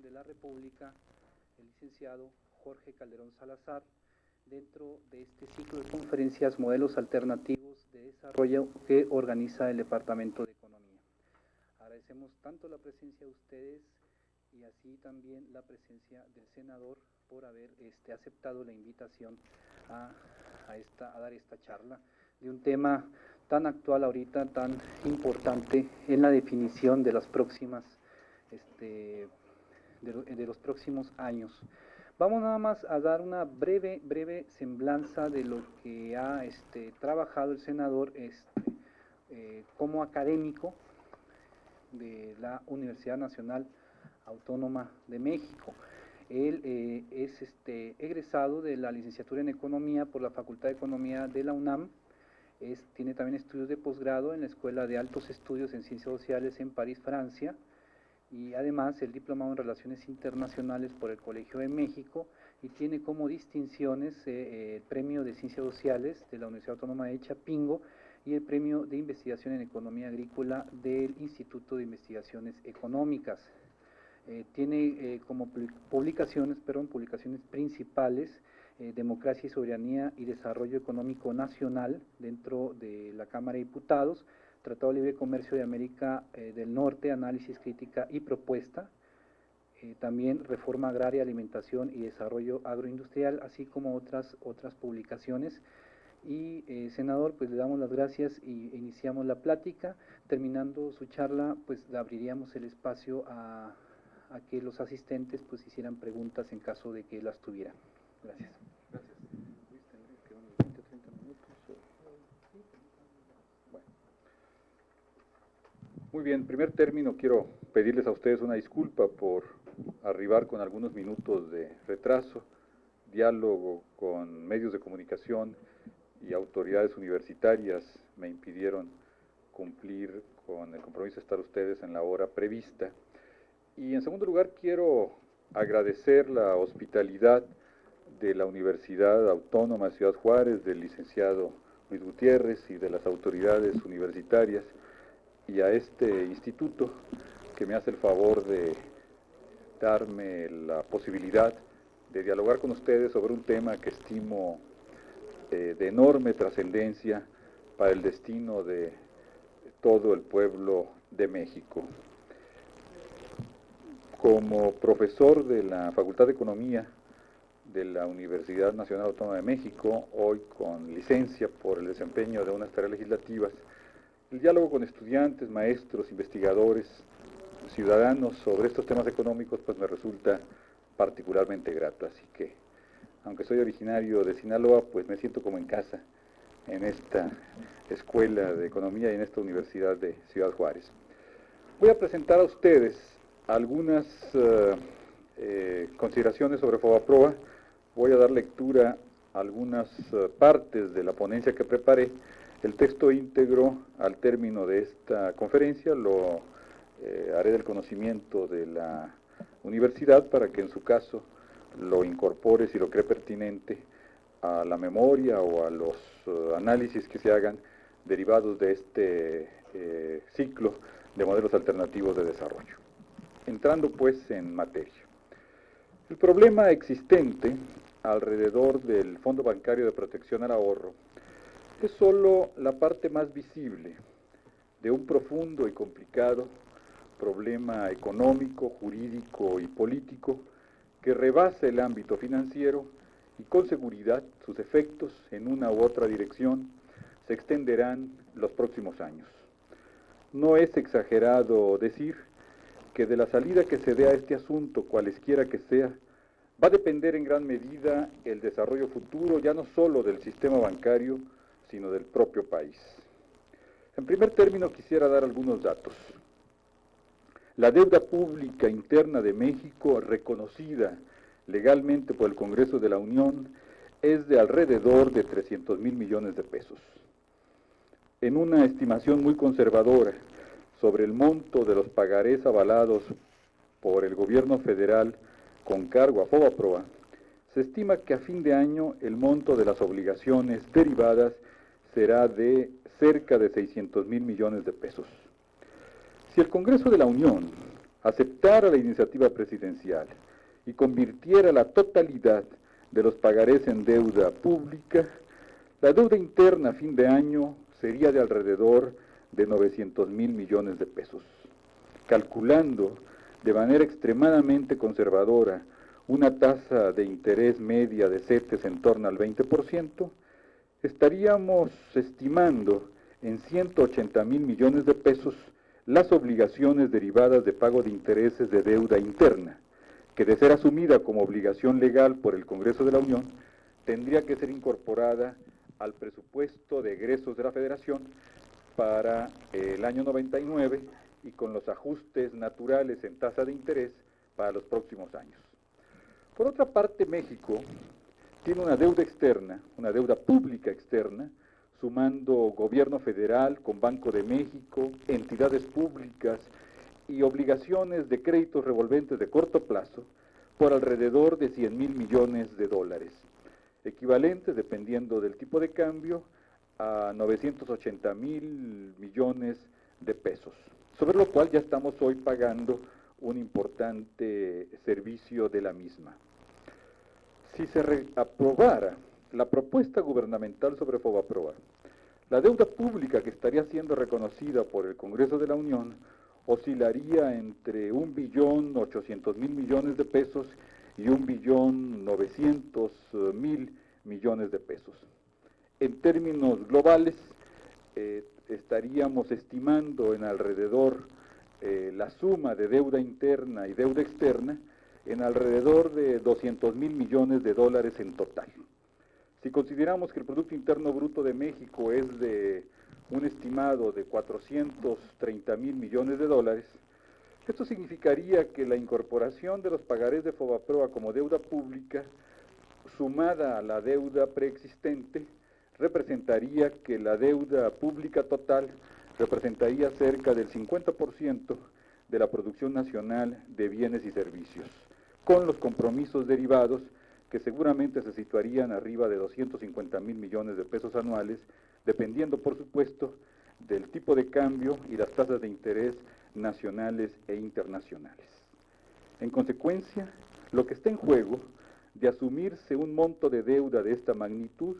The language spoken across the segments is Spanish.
de la República, el licenciado Jorge Calderón Salazar, dentro de este ciclo de conferencias Modelos Alternativos de Desarrollo que organiza el Departamento de Economía. Agradecemos tanto la presencia de ustedes y así también la presencia del senador por haber aceptado la invitación a dar esta charla de un tema tan actual ahorita, tan importante en la definición de las próximas, de los próximos años. Vamos nada más a dar una breve semblanza de lo que ha trabajado el senador como académico de la Universidad Nacional Autónoma de México. Él es egresado de la licenciatura en Economía por la Facultad de Economía de la UNAM. Tiene también estudios de posgrado en la Escuela de Altos Estudios en Ciencias Sociales en París, Francia, y además el diplomado en Relaciones Internacionales por el Colegio de México, y tiene como distinciones el Premio de Ciencias Sociales de la Universidad Autónoma de Chapingo y el Premio de Investigación en Economía Agrícola del Instituto de Investigaciones Económicas. Tiene como publicaciones principales Democracia y Soberanía y Desarrollo Económico Nacional dentro de la Cámara de Diputados, Tratado de Libre Comercio de América del Norte, Análisis, Crítica y Propuesta, también Reforma Agraria, Alimentación y Desarrollo Agroindustrial, así como otras publicaciones. Y senador, pues le damos las gracias y iniciamos la plática. Terminando su charla, pues le abriríamos el espacio a que los asistentes pues hicieran preguntas en caso de que las tuvieran. Gracias. Gracias. Luis, tendría que unos 20 o 30 minutos. Bueno. Muy bien, en primer término quiero pedirles a ustedes una disculpa por arribar con algunos minutos de retraso. Diálogo con medios de comunicación y autoridades universitarias me impidieron cumplir con el compromiso de estar ustedes en la hora prevista. Y en segundo lugar quiero agradecer la hospitalidad de la Universidad Autónoma de Ciudad Juárez, del licenciado Luis Gutiérrez y de las autoridades universitarias, y a este instituto que me hace el favor de darme la posibilidad de dialogar con ustedes sobre un tema que estimo de enorme trascendencia para el destino de todo el pueblo de México. Como profesor de la Facultad de Economía de la Universidad Nacional Autónoma de México, hoy con licencia por el desempeño de unas tareas legislativas, el diálogo con estudiantes, maestros, investigadores, ciudadanos sobre estos temas económicos pues me resulta particularmente grato, así que aunque soy originario de Sinaloa, pues me siento como en casa en esta Escuela de Economía y en esta Universidad de Ciudad Juárez. Voy a presentar a ustedes algunas consideraciones sobre FOBAPROA. Voy a dar lectura a algunas partes de la ponencia que preparé. El texto íntegro al término de esta conferencia lo haré del conocimiento de la universidad para que en su caso lo incorpore, si lo cree pertinente, a la memoria o a los análisis que se hagan derivados de este ciclo de modelos alternativos de desarrollo. Entrando pues en materia. El problema existente alrededor del Fondo Bancario de Protección al Ahorro es solo la parte más visible de un profundo y complicado problema económico, jurídico y político que rebasa el ámbito financiero y con seguridad sus efectos en una u otra dirección se extenderán los próximos años. No es exagerado decir que de la salida que se dé a este asunto, cualesquiera que sea, va a depender en gran medida el desarrollo futuro ya no solo del sistema bancario, sino del propio país. En primer término quisiera dar algunos datos. La deuda pública interna de México, reconocida legalmente por el Congreso de la Unión, es de alrededor de 300,000 millones de pesos. En una estimación muy conservadora sobre el monto de los pagarés avalados por el gobierno federal con cargo a FOBAPROA, se estima que a fin de año el monto de las obligaciones derivadas será de cerca de 600,000 millones de pesos. Si el Congreso de la Unión aceptara la iniciativa presidencial y convirtiera la totalidad de los pagarés en deuda pública, la deuda interna a fin de año sería de alrededor de 900,000 millones de pesos. Calculando de manera extremadamente conservadora una tasa de interés media de CETES en torno al 20%, estaríamos estimando en 180,000 millones de pesos las obligaciones derivadas de pago de intereses de deuda interna, que de ser asumida como obligación legal por el Congreso de la Unión, tendría que ser incorporada al presupuesto de egresos de la Federación para el año 99 y con los ajustes naturales en tasa de interés para los próximos años. Por otra parte, México tiene una deuda externa, una deuda pública externa, sumando gobierno federal con Banco de México, entidades públicas y obligaciones de créditos revolventes de corto plazo por alrededor de 100,000 millones de dólares, equivalentes, dependiendo del tipo de cambio, a 980,000 millones de pesos, sobre lo cual ya estamos hoy pagando un importante servicio de la misma. Si se aprobara la propuesta gubernamental sobre FOBAPROA, la deuda pública que estaría siendo reconocida por el Congreso de la Unión oscilaría entre 1.800.000 millones de pesos y 1.900.000 millones de pesos. En términos globales, estaríamos estimando en alrededor la suma de deuda interna y deuda externa en alrededor de 200,000 millones de dólares en total. Si consideramos que el Producto Interno Bruto de México es de un estimado de 430,000 millones de dólares, esto significaría que la incorporación de los pagarés de FOBAPROA como deuda pública, sumada a la deuda preexistente, representaría que la deuda pública total representaría cerca del 50% de la producción nacional de bienes y servicios, con los compromisos derivados que seguramente se situarían arriba de 250,000 millones de pesos anuales, dependiendo, por supuesto, del tipo de cambio y las tasas de interés nacionales e internacionales. En consecuencia, lo que está en juego de asumirse un monto de deuda de esta magnitud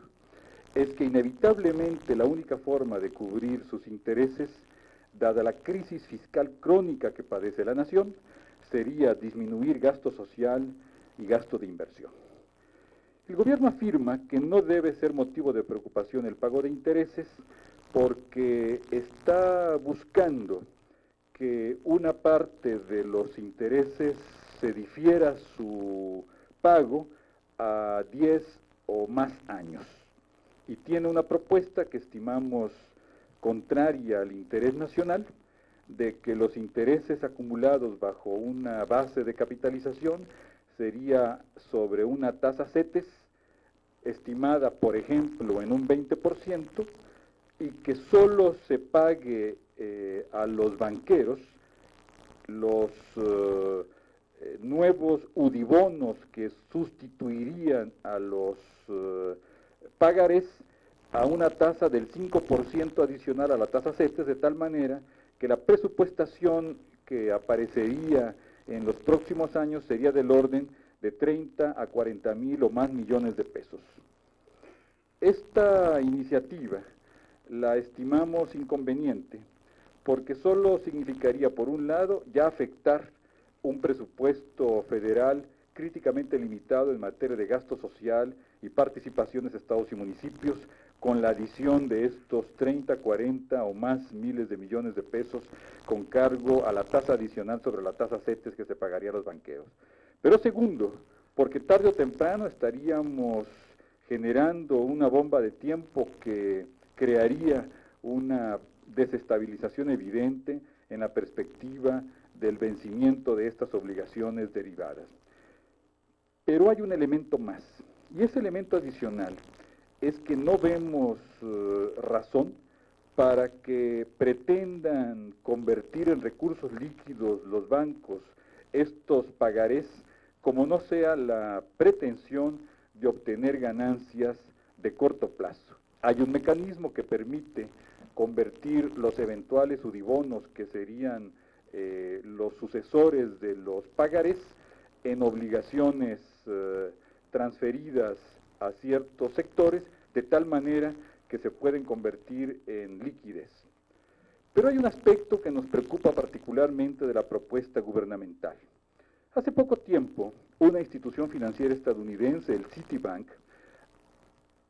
es que inevitablemente la única forma de cubrir sus intereses, dada la crisis fiscal crónica que padece la nación, sería disminuir gasto social y gasto de inversión. El gobierno afirma que no debe ser motivo de preocupación el pago de intereses porque está buscando que una parte de los intereses se difiera su pago a 10 o más años. Y tiene una propuesta que estimamos contraria al interés nacional, de que los intereses acumulados bajo una base de capitalización sería sobre una tasa CETES estimada, por ejemplo, en un 20%, y que solo se pague a los banqueros los nuevos UDIBonos que sustituirían a los pagarés a una tasa del 5% adicional a la tasa CETES, de tal manera que la presupuestación que aparecería en los próximos años sería del orden de 30 a 40,000 o más millones de pesos. Esta iniciativa la estimamos inconveniente porque solo significaría, por un lado, ya afectar un presupuesto federal críticamente limitado en materia de gasto social y participaciones de estados y municipios, con la adición de estos 30, 40 o más miles de millones de pesos con cargo a la tasa adicional sobre la tasa CETES que se pagaría a los banqueros. Pero segundo, porque tarde o temprano estaríamos generando una bomba de tiempo que crearía una desestabilización evidente en la perspectiva del vencimiento de estas obligaciones derivadas. Pero hay un elemento más, y ese elemento adicional es que no vemos razón para que pretendan convertir en recursos líquidos los bancos estos pagarés, como no sea la pretensión de obtener ganancias de corto plazo. Hay un mecanismo que permite convertir los eventuales UDIBonos que serían los sucesores de los pagarés en obligaciones transferidas a ciertos sectores, de tal manera que se pueden convertir en liquidez. Pero hay un aspecto que nos preocupa particularmente de la propuesta gubernamental. Hace poco tiempo, una institución financiera estadounidense, el Citibank,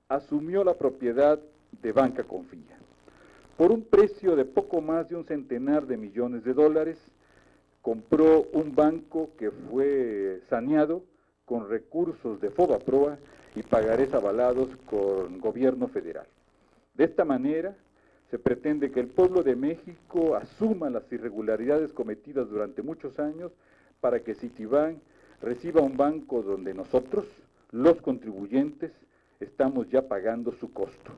asumió la propiedad de Banca Confía. Por un precio de poco más de $100 millones, compró un banco que fue saneado con recursos de FOBAPROA y pagarés avalados con gobierno federal. De esta manera, se pretende que el pueblo de México asuma las irregularidades cometidas durante muchos años para que Citibank reciba un banco donde nosotros, los contribuyentes, estamos ya pagando su costo.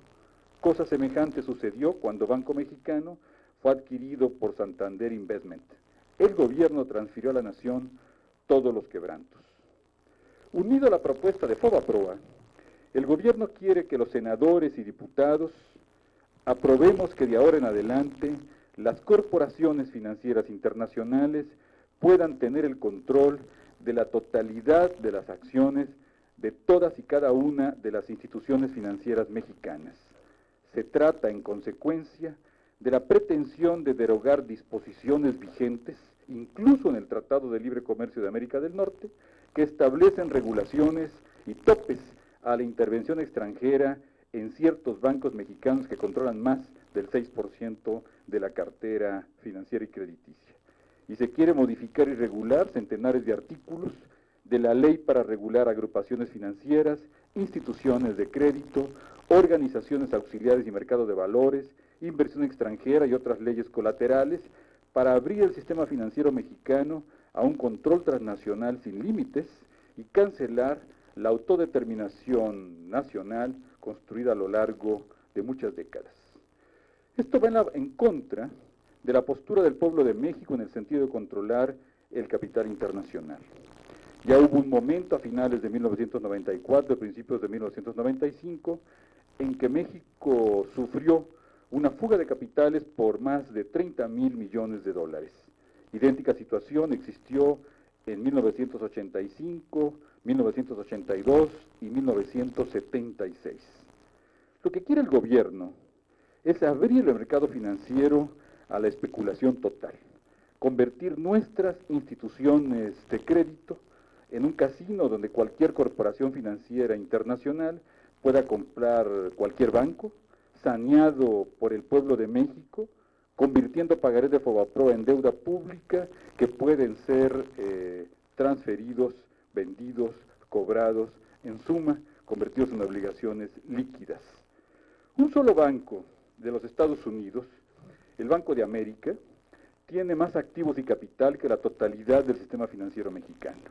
Cosa semejante sucedió cuando Banco Mexicano fue adquirido por Santander Investment. El gobierno transfirió a la nación todos los quebrantos. Unido a la propuesta de FOBAPROA, el gobierno quiere que los senadores y diputados aprobemos que de ahora en adelante las corporaciones financieras internacionales puedan tener el control de la totalidad de las acciones de todas y cada una de las instituciones financieras mexicanas. Se trata, en consecuencia, de la pretensión de derogar disposiciones vigentes, incluso en el Tratado de Libre Comercio de América del Norte, que establecen regulaciones y topes a la intervención extranjera en ciertos bancos mexicanos que controlan más del 6% de la cartera financiera y crediticia. Y se quiere modificar y regular centenares de artículos de la Ley para regular agrupaciones financieras, instituciones de crédito, organizaciones auxiliares y mercado de valores, inversión extranjera y otras leyes colaterales, para abrir el sistema financiero mexicano a un control transnacional sin límites y cancelar la autodeterminación nacional construida a lo largo de muchas décadas. Esto va en contra de la postura del pueblo de México en el sentido de controlar el capital internacional. Ya hubo un momento a finales de 1994, principios de 1995, en que México sufrió una fuga de capitales por más de $30,000 millones. Idéntica situación existió en 1985, 1982 y 1976. Lo que quiere el gobierno es abrir el mercado financiero a la especulación total, convertir nuestras instituciones de crédito en un casino donde cualquier corporación financiera internacional pueda comprar cualquier banco, saneado por el pueblo de México, convirtiendo pagarés de FOBAPROA en deuda pública que pueden ser transferidos, vendidos, cobrados, en suma, convertidos en obligaciones líquidas. Un solo banco de los Estados Unidos, el Banco de América, tiene más activos y capital que la totalidad del sistema financiero mexicano.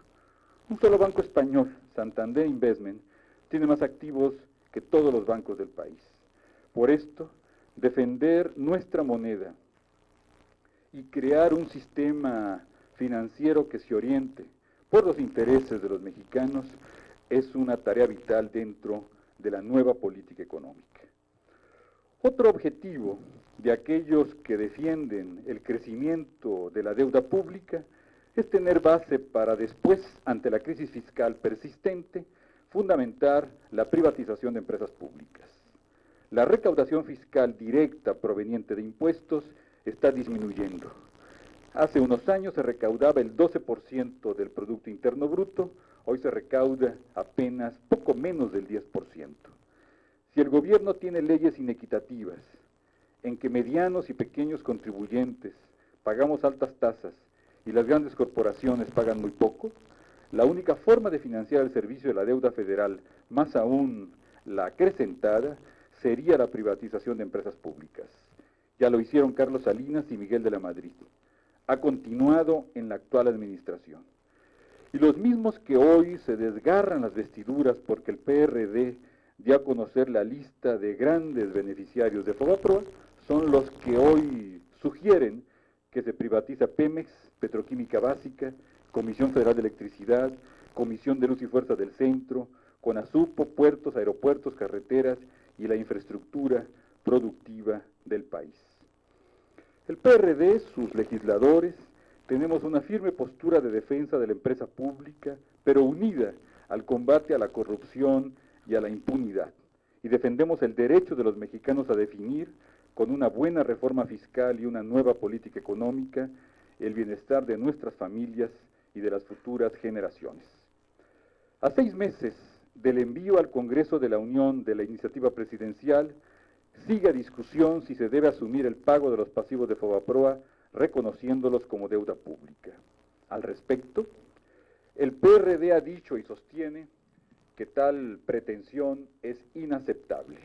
Un solo banco español, Santander Investment, tiene más activos que todos los bancos del país. Por esto, defender nuestra moneda y crear un sistema financiero que se oriente por los intereses de los mexicanos es una tarea vital dentro de la nueva política económica. Otro objetivo de aquellos que defienden el crecimiento de la deuda pública es tener base para después, ante la crisis fiscal persistente, fundamentar la privatización de empresas públicas. La recaudación fiscal directa proveniente de impuestos está disminuyendo. Hace unos años se recaudaba el 12% del Producto Interno Bruto, hoy se recauda apenas poco menos del 10%. Si el gobierno tiene leyes inequitativas, en que medianos y pequeños contribuyentes pagamos altas tasas y las grandes corporaciones pagan muy poco, la única forma de financiar el servicio de la deuda federal, más aún la acrecentada, sería la privatización de empresas públicas. Ya lo hicieron Carlos Salinas y Miguel de la Madrid. Ha continuado en la actual administración. Y los mismos que hoy se desgarran las vestiduras porque el PRD dio a conocer la lista de grandes beneficiarios de FOBAPROA son los que hoy sugieren que se privatiza Pemex, Petroquímica Básica, Comisión Federal de Electricidad, Comisión de Luz y Fuerza del Centro, CONASUPO, puertos, aeropuertos, carreteras y la infraestructura productiva del país. El PRD, sus legisladores, tenemos una firme postura de defensa de la empresa pública, pero unida al combate a la corrupción y a la impunidad. Y defendemos el derecho de los mexicanos a definir, con una buena reforma fiscal y una nueva política económica, el bienestar de nuestras familias y de las futuras generaciones. A 6 meses del envío al Congreso de la Unión de la iniciativa presidencial, sigue a discusión si se debe asumir el pago de los pasivos de Fobaproa, reconociéndolos como deuda pública. Al respecto, el PRD ha dicho y sostiene que tal pretensión es inaceptable.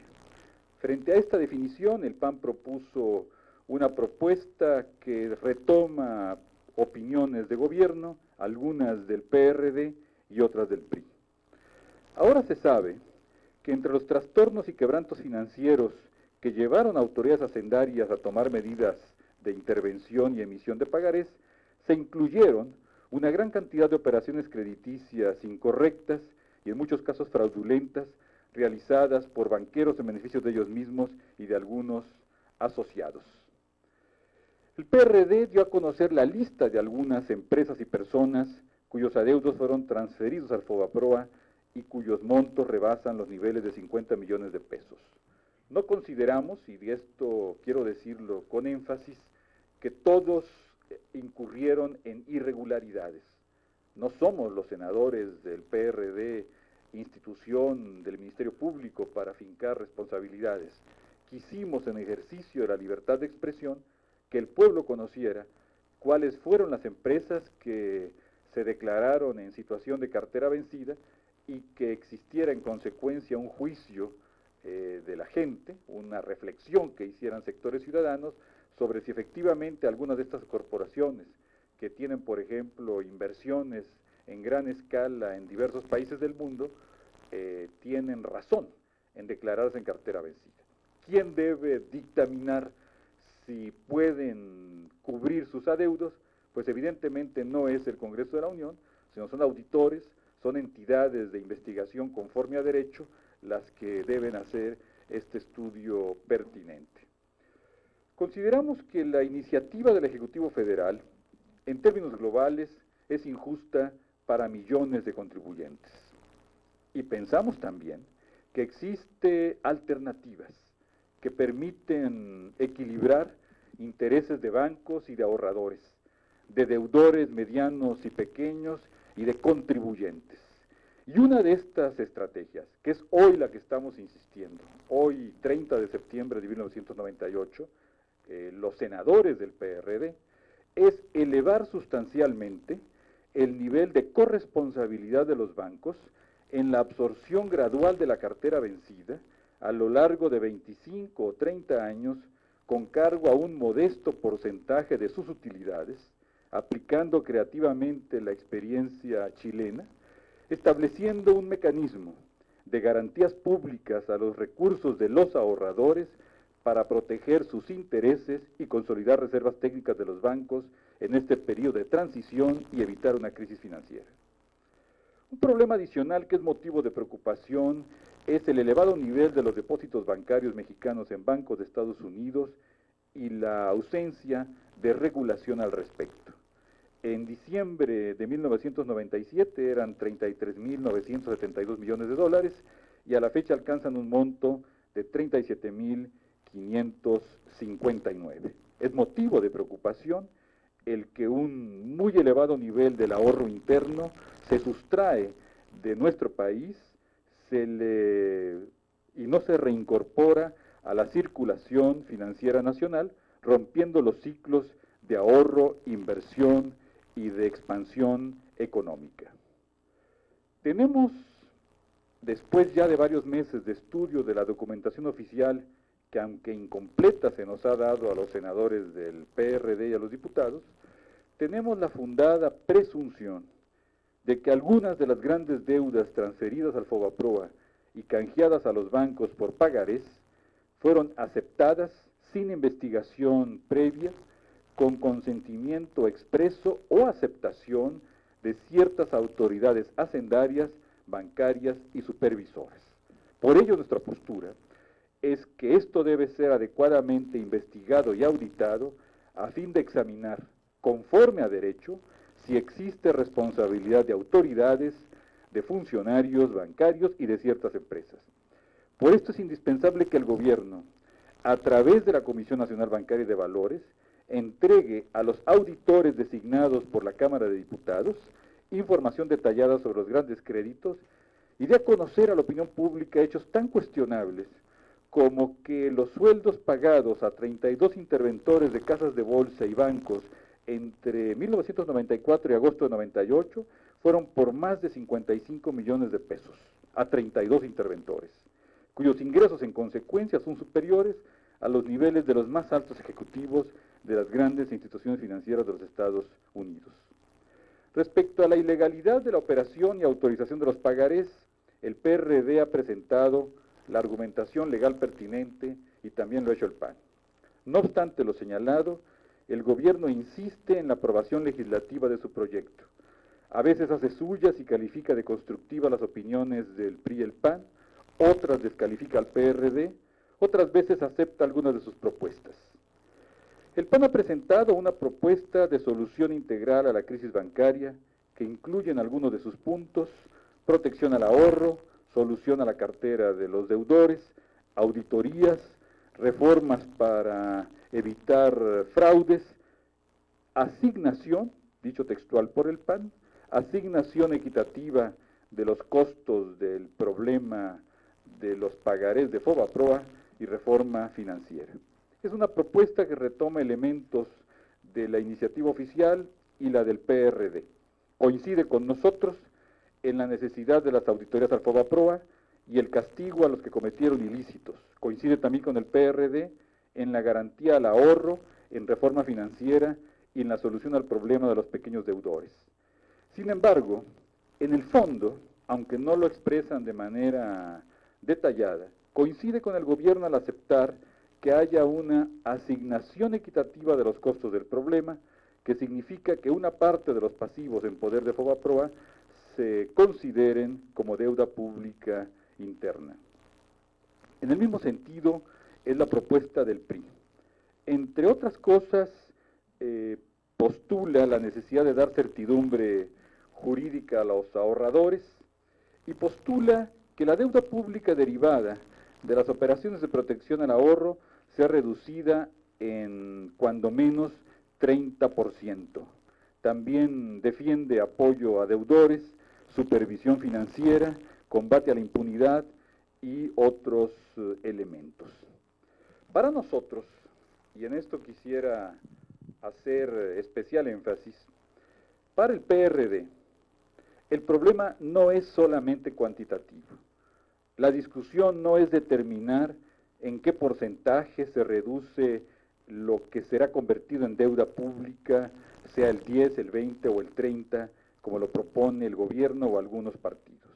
Frente a esta definición, el PAN propuso una propuesta que retoma opiniones de gobierno, algunas del PRD y otras del PRI. Ahora se sabe que entre los trastornos y quebrantos financieros que llevaron a autoridades hacendarias a tomar medidas de intervención y emisión de pagarés, se incluyeron una gran cantidad de operaciones crediticias incorrectas y en muchos casos fraudulentas, realizadas por banqueros en beneficio de ellos mismos y de algunos asociados. El PRD dio a conocer la lista de algunas empresas y personas cuyos adeudos fueron transferidos al Fobaproa y cuyos montos rebasan los niveles de 50 millones de pesos. No consideramos, y de esto quiero decirlo con énfasis, que todos incurrieron en irregularidades. No somos los senadores del PRD, institución del Ministerio Público, para fincar responsabilidades. Quisimos, en ejercicio de la libertad de expresión, que el pueblo conociera cuáles fueron las empresas que se declararon en situación de cartera vencida y que existiera en consecuencia un juicio de la gente, una reflexión que hicieran sectores ciudadanos sobre si efectivamente algunas de estas corporaciones que tienen, por ejemplo, inversiones en gran escala en diversos países del mundo, tienen razón en declararse en cartera vencida. ¿Quién debe dictaminar si pueden cubrir sus adeudos? Pues evidentemente no es el Congreso de la Unión, sino son auditores, son entidades de investigación conforme a derecho las que deben hacer este estudio pertinente. Consideramos que la iniciativa del Ejecutivo Federal, en términos globales, es injusta para millones de contribuyentes. Y pensamos también que existen alternativas que permiten equilibrar intereses de bancos y de ahorradores, de deudores medianos y pequeños y de contribuyentes. Y una de estas estrategias, que es hoy la que estamos insistiendo, hoy 30 de septiembre de 1998, los senadores del PRD, es elevar sustancialmente el nivel de corresponsabilidad de los bancos en la absorción gradual de la cartera vencida a lo largo de 25 o 30 años con cargo a un modesto porcentaje de sus utilidades, aplicando creativamente la experiencia chilena, estableciendo un mecanismo de garantías públicas a los recursos de los ahorradores para proteger sus intereses y consolidar reservas técnicas de los bancos en este periodo de transición y evitar una crisis financiera. Un problema adicional que es motivo de preocupación es el elevado nivel de los depósitos bancarios mexicanos en bancos de Estados Unidos y la ausencia de regulación al respecto. En diciembre de 1997 eran 33.972 millones de dólares y a la fecha alcanzan un monto de 37.559. Es motivo de preocupación el que un muy elevado nivel del ahorro interno se sustrae de nuestro país y no se reincorpora a la circulación financiera nacional, rompiendo los ciclos de ahorro, inversión y de expansión económica. Tenemos, después ya de varios meses de estudio de la documentación oficial, que aunque incompleta se nos ha dado a los senadores del PRD y a los diputados, tenemos la fundada presunción de que algunas de las grandes deudas transferidas al Fobaproa y canjeadas a los bancos por pagarés fueron aceptadas sin investigación previa, con consentimiento expreso o aceptación de ciertas autoridades hacendarias, bancarias y supervisoras. Por ello nuestra postura es que esto debe ser adecuadamente investigado y auditado a fin de examinar conforme a derecho, si existe responsabilidad de autoridades, de funcionarios bancarios y de ciertas empresas. Por esto es indispensable que el gobierno, a través de la Comisión Nacional Bancaria y de Valores, entregue a los auditores designados por la Cámara de Diputados información detallada sobre los grandes créditos y dé a conocer a la opinión pública hechos tan cuestionables como que los sueldos pagados a 32 interventores de casas de bolsa y bancos entre 1994 y agosto de 98 fueron por más de 55 millones de pesos a 32 interventores, cuyos ingresos en consecuencia son superiores a los niveles de los más altos ejecutivos de las grandes instituciones financieras de los Estados Unidos. Respecto a la ilegalidad de la operación y autorización de los pagarés, el PRD ha presentado la argumentación legal pertinente y también lo ha hecho el PAN. No obstante lo señalado, el gobierno insiste en la aprobación legislativa de su proyecto. A veces hace suyas y califica de constructivas las opiniones del PRI y el PAN, otras descalifica al PRD, otras veces acepta algunas de sus propuestas. El PAN ha presentado una propuesta de solución integral a la crisis bancaria que incluye en algunos de sus puntos protección al ahorro, solución a la cartera de los deudores, auditorías, reformas para evitar fraudes, asignación, dicho textual por el PAN, asignación equitativa de los costos del problema de los pagarés de FOBAPROA y reforma financiera. Es una propuesta que retoma elementos de la iniciativa oficial y la del PRD. Coincide con nosotros en la necesidad de las auditorías al FOBAPROA y el castigo a los que cometieron ilícitos. Coincide también con el PRD en la garantía al ahorro, en reforma financiera y en la solución al problema de los pequeños deudores. Sin embargo, en el fondo, aunque no lo expresan de manera detallada, coincide con el gobierno al aceptar que haya una asignación equitativa de los costos del problema, que significa que una parte de los pasivos en poder de FOBAPROA se consideren como deuda pública interna. En el mismo sentido es la propuesta del PRI. Entre otras cosas, postula la necesidad de dar certidumbre jurídica a los ahorradores y postula que la deuda pública derivada de las operaciones de protección al ahorro sea reducida en cuando menos 30%. También defiende apoyo a deudores, supervisión financiera, combate a la impunidad y otros elementos. Para nosotros, y en esto quisiera hacer especial énfasis, para el PRD, el problema no es solamente cuantitativo. La discusión no es determinar en qué porcentaje se reduce lo que será convertido en deuda pública, sea el 10, el 20 o el 30, como lo propone el gobierno o algunos partidos.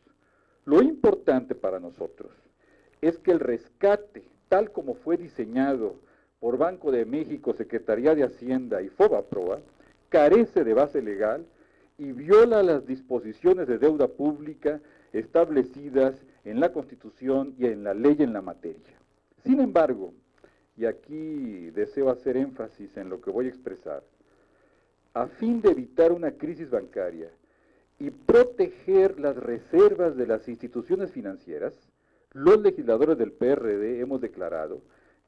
Lo importante para nosotros es que el rescate, tal como fue diseñado por Banco de México, Secretaría de Hacienda y FOBAPROA, carece de base legal y viola las disposiciones de deuda pública establecidas en la Constitución y en la ley en la materia. Sin embargo, y aquí deseo hacer énfasis en lo que voy a expresar, a fin de evitar una crisis bancaria y proteger las reservas de las instituciones financieras, los legisladores del PRD hemos declarado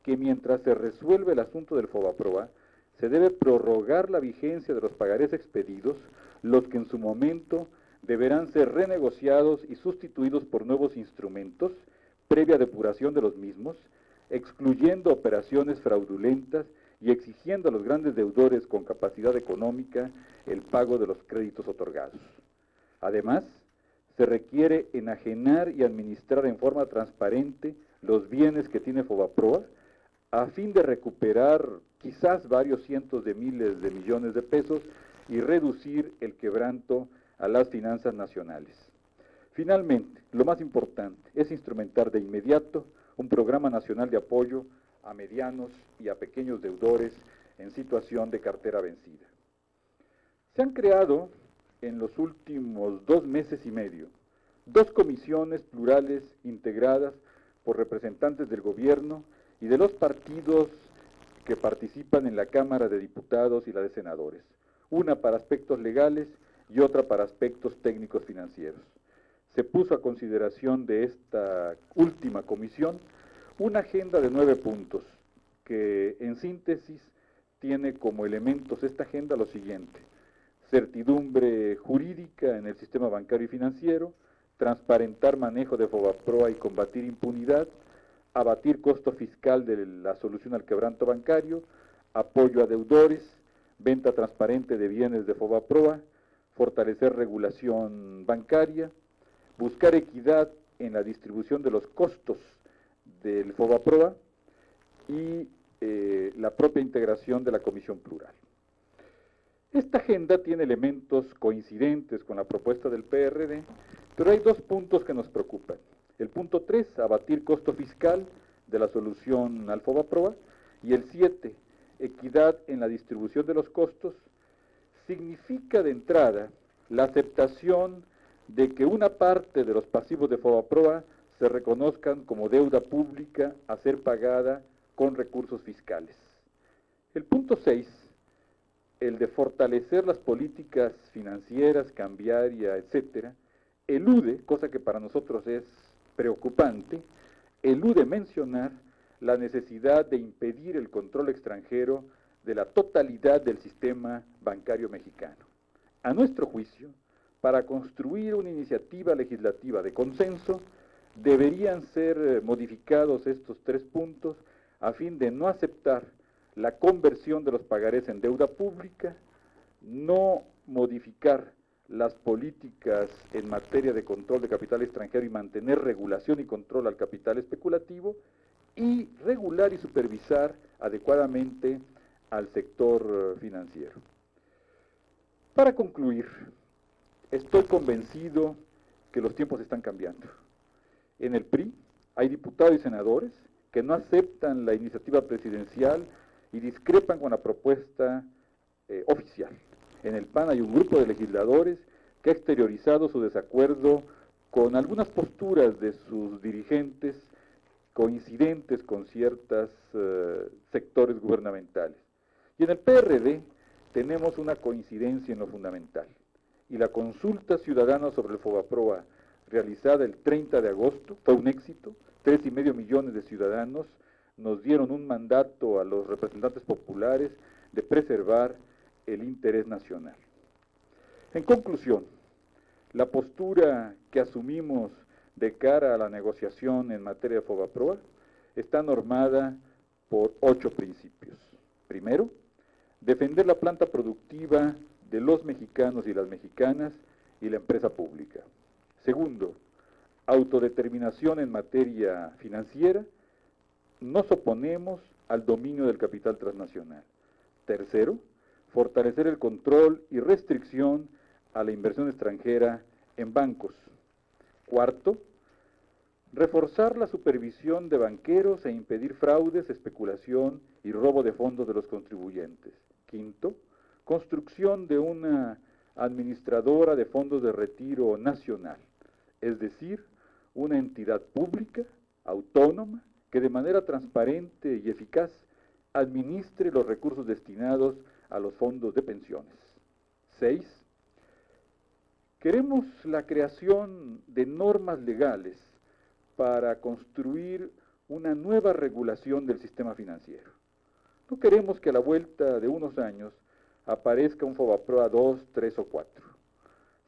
que mientras se resuelve el asunto del FOBAPROA, se debe prorrogar la vigencia de los pagarés expedidos, los que en su momento deberán ser renegociados y sustituidos por nuevos instrumentos, previa depuración de los mismos, excluyendo operaciones fraudulentas y exigiendo a los grandes deudores con capacidad económica el pago de los créditos otorgados. Además, se requiere enajenar y administrar en forma transparente los bienes que tiene FOBAPROA, a fin de recuperar quizás varios cientos de miles de millones de pesos y reducir el quebranto a las finanzas nacionales. Finalmente, lo más importante es instrumentar de inmediato un programa nacional de apoyo a medianos y a pequeños deudores en situación de cartera vencida. Se han creado en los últimos 2 meses y medio 2 comisiones plurales integradas por representantes del gobierno y de los partidos que participan en la Cámara de Diputados y la de Senadores. una para aspectos legales y otra para aspectos técnicos financieros. Se puso a consideración de esta última comisión una agenda de 9 puntos, que en síntesis tiene como elementos esta agenda lo siguiente: certidumbre jurídica en el sistema bancario y financiero, transparentar manejo de FOBAPROA y combatir impunidad, abatir costo fiscal de la solución al quebranto bancario, apoyo a deudores, venta transparente de bienes de FOBAPROA, fortalecer regulación bancaria, buscar equidad en la distribución de los costos del FOBAPROA y la propia integración de la Comisión Plural. Esta agenda tiene elementos coincidentes con la propuesta del PRD, pero hay 2 puntos que nos preocupan. El punto 3, abatir costo fiscal de la solución al FOBAPROA, y el 7, equidad en la distribución de los costos, significa de entrada la aceptación de que una parte de los pasivos de FOBAPROA se reconozcan como deuda pública a ser pagada con recursos fiscales. El punto 6, el de fortalecer las políticas financieras, cambiaria, etcétera, elude, cosa que para nosotros es preocupante, elude mencionar la necesidad de impedir el control extranjero de la totalidad del sistema bancario mexicano. A nuestro juicio, para construir una iniciativa legislativa de consenso, deberían ser modificados estos 3 puntos a fin de no aceptar la conversión de los pagarés en deuda pública, no modificar las políticas en materia de control de capital extranjero y mantener regulación y control al capital especulativo, y regular y supervisar adecuadamente al sector financiero. Para concluir, estoy convencido que los tiempos están cambiando. En el PRI hay diputados y senadores que no aceptan la iniciativa presidencial y discrepan con la propuesta oficial. En el PAN hay un grupo de legisladores que ha exteriorizado su desacuerdo con algunas posturas de sus dirigentes coincidentes con ciertos sectores gubernamentales. Y en el PRD tenemos una coincidencia en lo fundamental. Y la consulta ciudadana sobre el FOBAPROA realizada el 30 de agosto fue un éxito. 3,5 millones de ciudadanos nos dieron un mandato a los representantes populares de preservar el interés nacional. En conclusión, la postura que asumimos de cara a la negociación en materia de FOBAPROA está normada por 8 principios. Primero, defender la planta productiva de los mexicanos y las mexicanas y la empresa pública. Segundo, autodeterminación en materia financiera. Nos oponemos al dominio del capital transnacional. Tercero, fortalecer el control y restricción a la inversión extranjera en bancos. Cuarto, reforzar la supervisión de banqueros e impedir fraudes, especulación y robo de fondos de los contribuyentes. Quinto, construcción de una administradora de fondos de retiro nacional, es decir, una entidad pública, autónoma, que de manera transparente y eficaz administre los recursos destinados a los fondos de pensiones. 6. Queremos la creación de normas legales para construir una nueva regulación del sistema financiero. No queremos que a la vuelta de unos años aparezca un FOBAPROA 2, 3 o 4.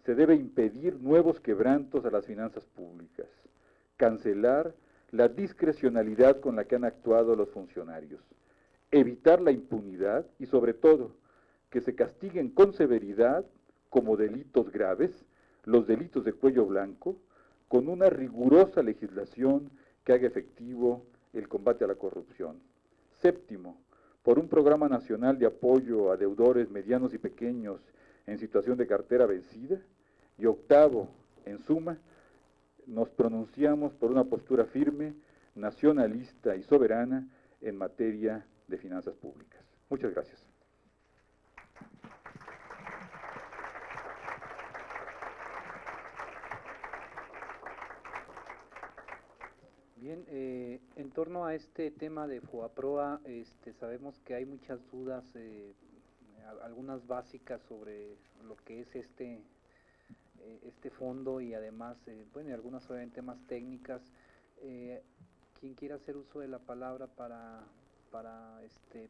Se debe impedir nuevos quebrantos a las finanzas públicas, cancelar la discrecionalidad con la que han actuado los funcionarios, evitar la impunidad y, sobre todo, que se castiguen con severidad, como delitos graves, los delitos de cuello blanco, con una rigurosa legislación que haga efectivo el combate a la corrupción. Séptimo, por un programa nacional de apoyo a deudores medianos y pequeños en situación de cartera vencida. Y octavo, en suma, nos pronunciamos por una postura firme, nacionalista y soberana en materia de finanzas públicas. Muchas gracias. Bien, en torno a este tema de FOBAPROA, sabemos que hay muchas dudas, algunas básicas sobre lo que es este fondo y además, bueno, y algunas obviamente más técnicas. Quien quiera hacer uso de la palabra para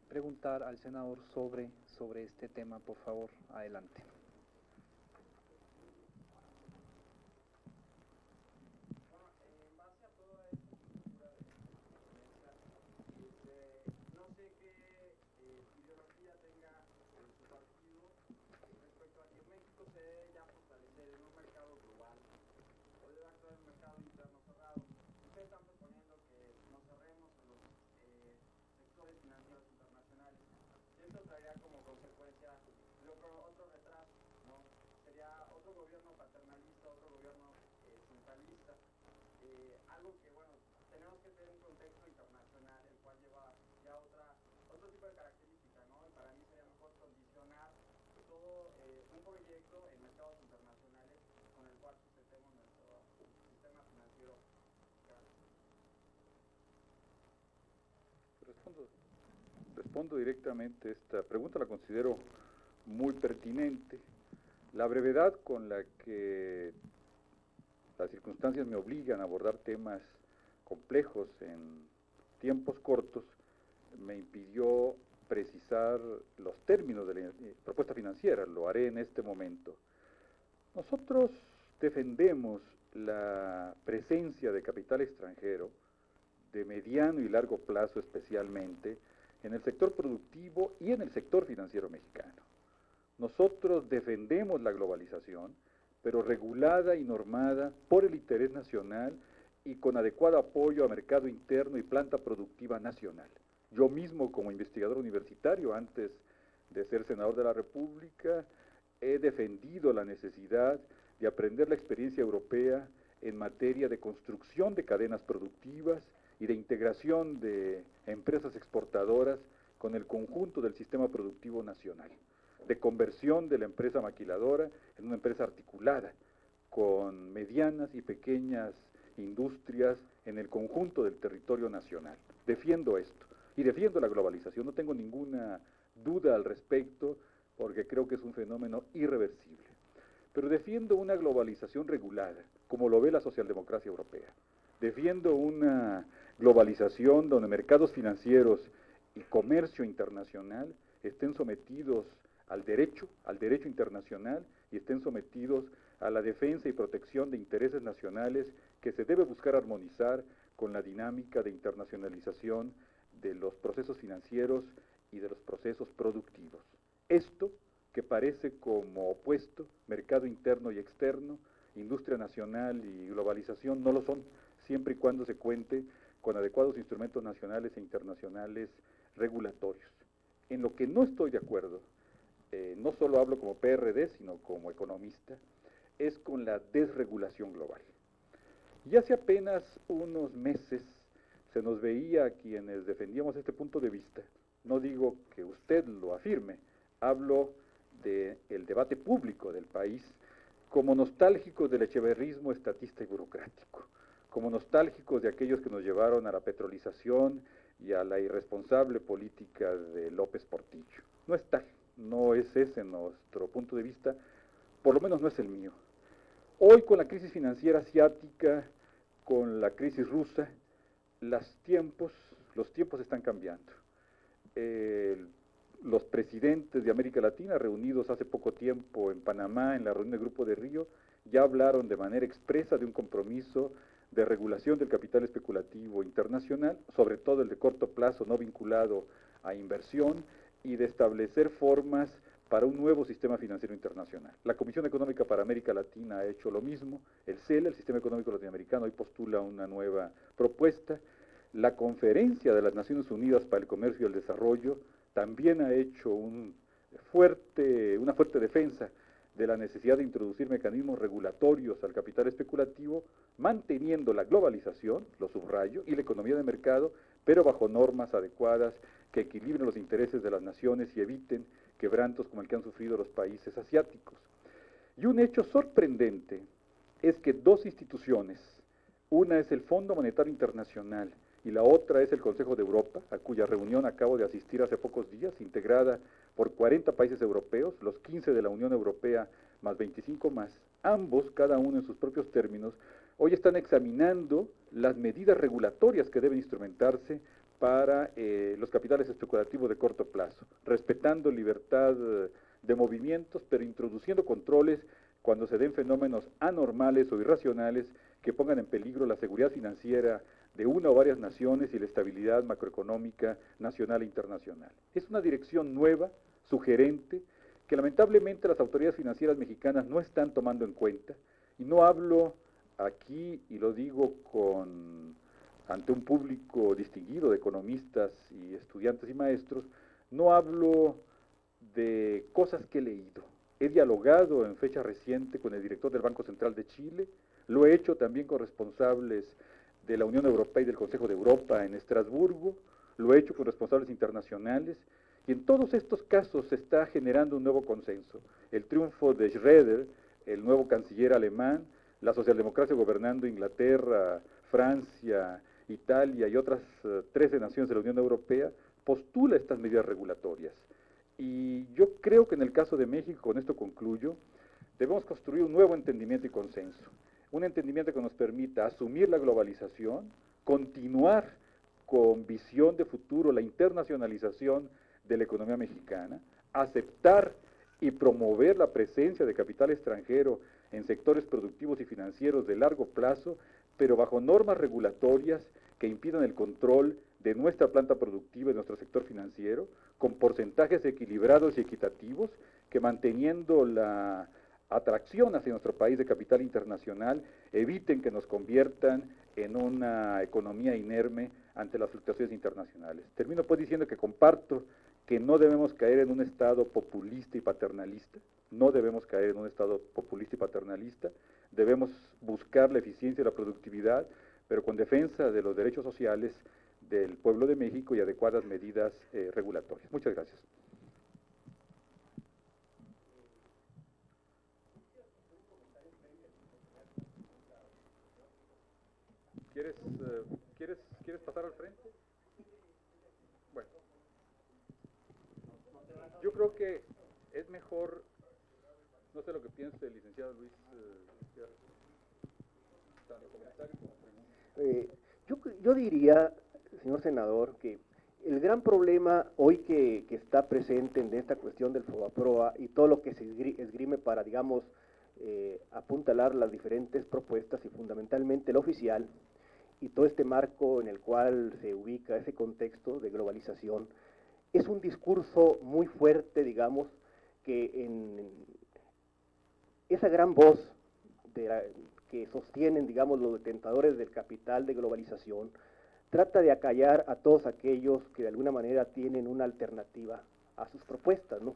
preguntar al senador sobre este tema, por favor, adelante. Como consecuencia otro retraso, ¿no? Sería otro gobierno paternalista, otro gobierno centralista, algo que, bueno, tenemos que tener un contexto internacional, el cual lleva ya otro tipo de características, ¿no? Y para mí sería mejor condicionar todo un proyecto en mercados internacionales con el cual sustentemos nuestro sistema financiero. Respondo directamente. Esta pregunta la considero muy pertinente. La brevedad con la que las circunstancias me obligan a abordar temas complejos en tiempos cortos me impidió precisar los términos de la propuesta financiera. Lo haré en este momento. Nosotros defendemos la presencia de capital extranjero de mediano y largo plazo especialmente en el sector productivo y en el sector financiero mexicano. Nosotros defendemos la globalización, pero regulada y normada por el interés nacional y con adecuado apoyo a mercado interno y planta productiva nacional. Yo mismo, como investigador universitario, antes de ser senador de la República, he defendido la necesidad de aprender la experiencia europea en materia de construcción de cadenas productivas y de integración de empresas exportadoras con el conjunto del sistema productivo nacional, de conversión de la empresa maquiladora en una empresa articulada, con medianas y pequeñas industrias en el conjunto del territorio nacional. Defiendo esto y defiendo la globalización, no tengo ninguna duda al respecto, porque creo que es un fenómeno irreversible. Pero defiendo una globalización regulada, como lo ve la socialdemocracia europea. Defiendo una globalización donde mercados financieros y comercio internacional estén sometidos al derecho internacional y estén sometidos a la defensa y protección de intereses nacionales que se debe buscar armonizar con la dinámica de internacionalización de los procesos financieros y de los procesos productivos. Esto, que parece como opuesto, mercado interno y externo, industria nacional y globalización, no lo son, siempre y cuando se cuente con adecuados instrumentos nacionales e internacionales regulatorios. En lo que no estoy de acuerdo, no solo hablo como PRD, sino como economista, es con la desregulación global. Y hace apenas unos meses se nos veía a quienes defendíamos este punto de vista, no digo que usted lo afirme, hablo del debate público del país, como nostálgicos del echeverrismo estatista y burocrático, como nostálgicos de aquellos que nos llevaron a la petrolización y a la irresponsable política de López Portillo. No es tal, no es ese nuestro punto de vista, por lo menos no es el mío. Hoy, con la crisis financiera asiática, con la crisis rusa, los tiempos están cambiando. Los presidentes de América Latina, reunidos hace poco tiempo en Panamá, en la reunión del Grupo de Río, ya hablaron de manera expresa de un compromiso de regulación del capital especulativo internacional, sobre todo el de corto plazo no vinculado a inversión, y de establecer formas para un nuevo sistema financiero internacional. La Comisión Económica para América Latina ha hecho lo mismo, el CELA, el Sistema Económico Latinoamericano, hoy postula una nueva propuesta. La Conferencia de las Naciones Unidas para el Comercio y el Desarrollo también ha hecho una fuerte defensa de la necesidad de introducir mecanismos regulatorios al capital especulativo, manteniendo la globalización, lo subrayo, y la economía de mercado, pero bajo normas adecuadas que equilibren los intereses de las naciones y eviten quebrantos como el que han sufrido los países asiáticos. Y un hecho sorprendente es que dos instituciones, una es el Fondo Monetario Internacional y la otra es el Consejo de Europa, a cuya reunión acabo de asistir hace pocos días, integrada por 40 países europeos, los 15 de la Unión Europea más 25 más, ambos, cada uno en sus propios términos, hoy están examinando las medidas regulatorias que deben instrumentarse para los capitales especulativos de corto plazo, respetando libertad de movimientos, pero introduciendo controles cuando se den fenómenos anormales o irracionales que pongan en peligro la seguridad financiera de una o varias naciones y la estabilidad macroeconómica nacional e internacional. Es una dirección nueva, sugerente, que lamentablemente las autoridades financieras mexicanas no están tomando en cuenta, y no hablo aquí, y lo digo ante un público distinguido de economistas y estudiantes y maestros, no hablo de cosas que he leído. He dialogado en fecha reciente con el director del Banco Central de Chile, lo he hecho también con responsables de la Unión Europea y del Consejo de Europa en Estrasburgo, lo he hecho con responsables internacionales, y en todos estos casos se está generando un nuevo consenso. El triunfo de Schröder, el nuevo canciller alemán, la socialdemocracia gobernando Inglaterra, Francia, Italia y otras 13 naciones de la Unión Europea, postula estas medidas regulatorias. Y yo creo que en el caso de México, con esto concluyo, debemos construir un nuevo entendimiento y consenso. Un entendimiento que nos permita asumir la globalización, continuar con visión de futuro la internacionalización de la economía mexicana, aceptar y promover la presencia de capital extranjero en sectores productivos y financieros de largo plazo, pero bajo normas regulatorias que impidan el control de nuestra planta productiva y de nuestro sector financiero, con porcentajes equilibrados y equitativos, que manteniendo la atracción hacia nuestro país de capital internacional, eviten que nos conviertan en una economía inerme ante las fluctuaciones internacionales. Termino pues diciendo que comparto que no debemos caer en un estado populista y paternalista, no debemos caer en un estado populista y paternalista, debemos buscar la eficiencia y la productividad, pero con defensa de los derechos sociales del pueblo de México y adecuadas medidas regulatorias. Muchas gracias. ¿Quieres pasar al frente? Bueno, yo creo que es mejor, no sé lo que piense el licenciado Luis tanto comentario como pregunta. Yo diría, señor senador, que el gran problema hoy que está presente en esta cuestión del FOBAPROA y todo lo que se esgrime para, digamos, apuntalar las diferentes propuestas y fundamentalmente la oficial, y todo este marco en el cual se ubica ese contexto de globalización, es un discurso muy fuerte, digamos, que en esa gran voz que sostienen, digamos, los detentadores del capital de globalización, trata de acallar a todos aquellos que de alguna manera tienen una alternativa a sus propuestas, ¿no?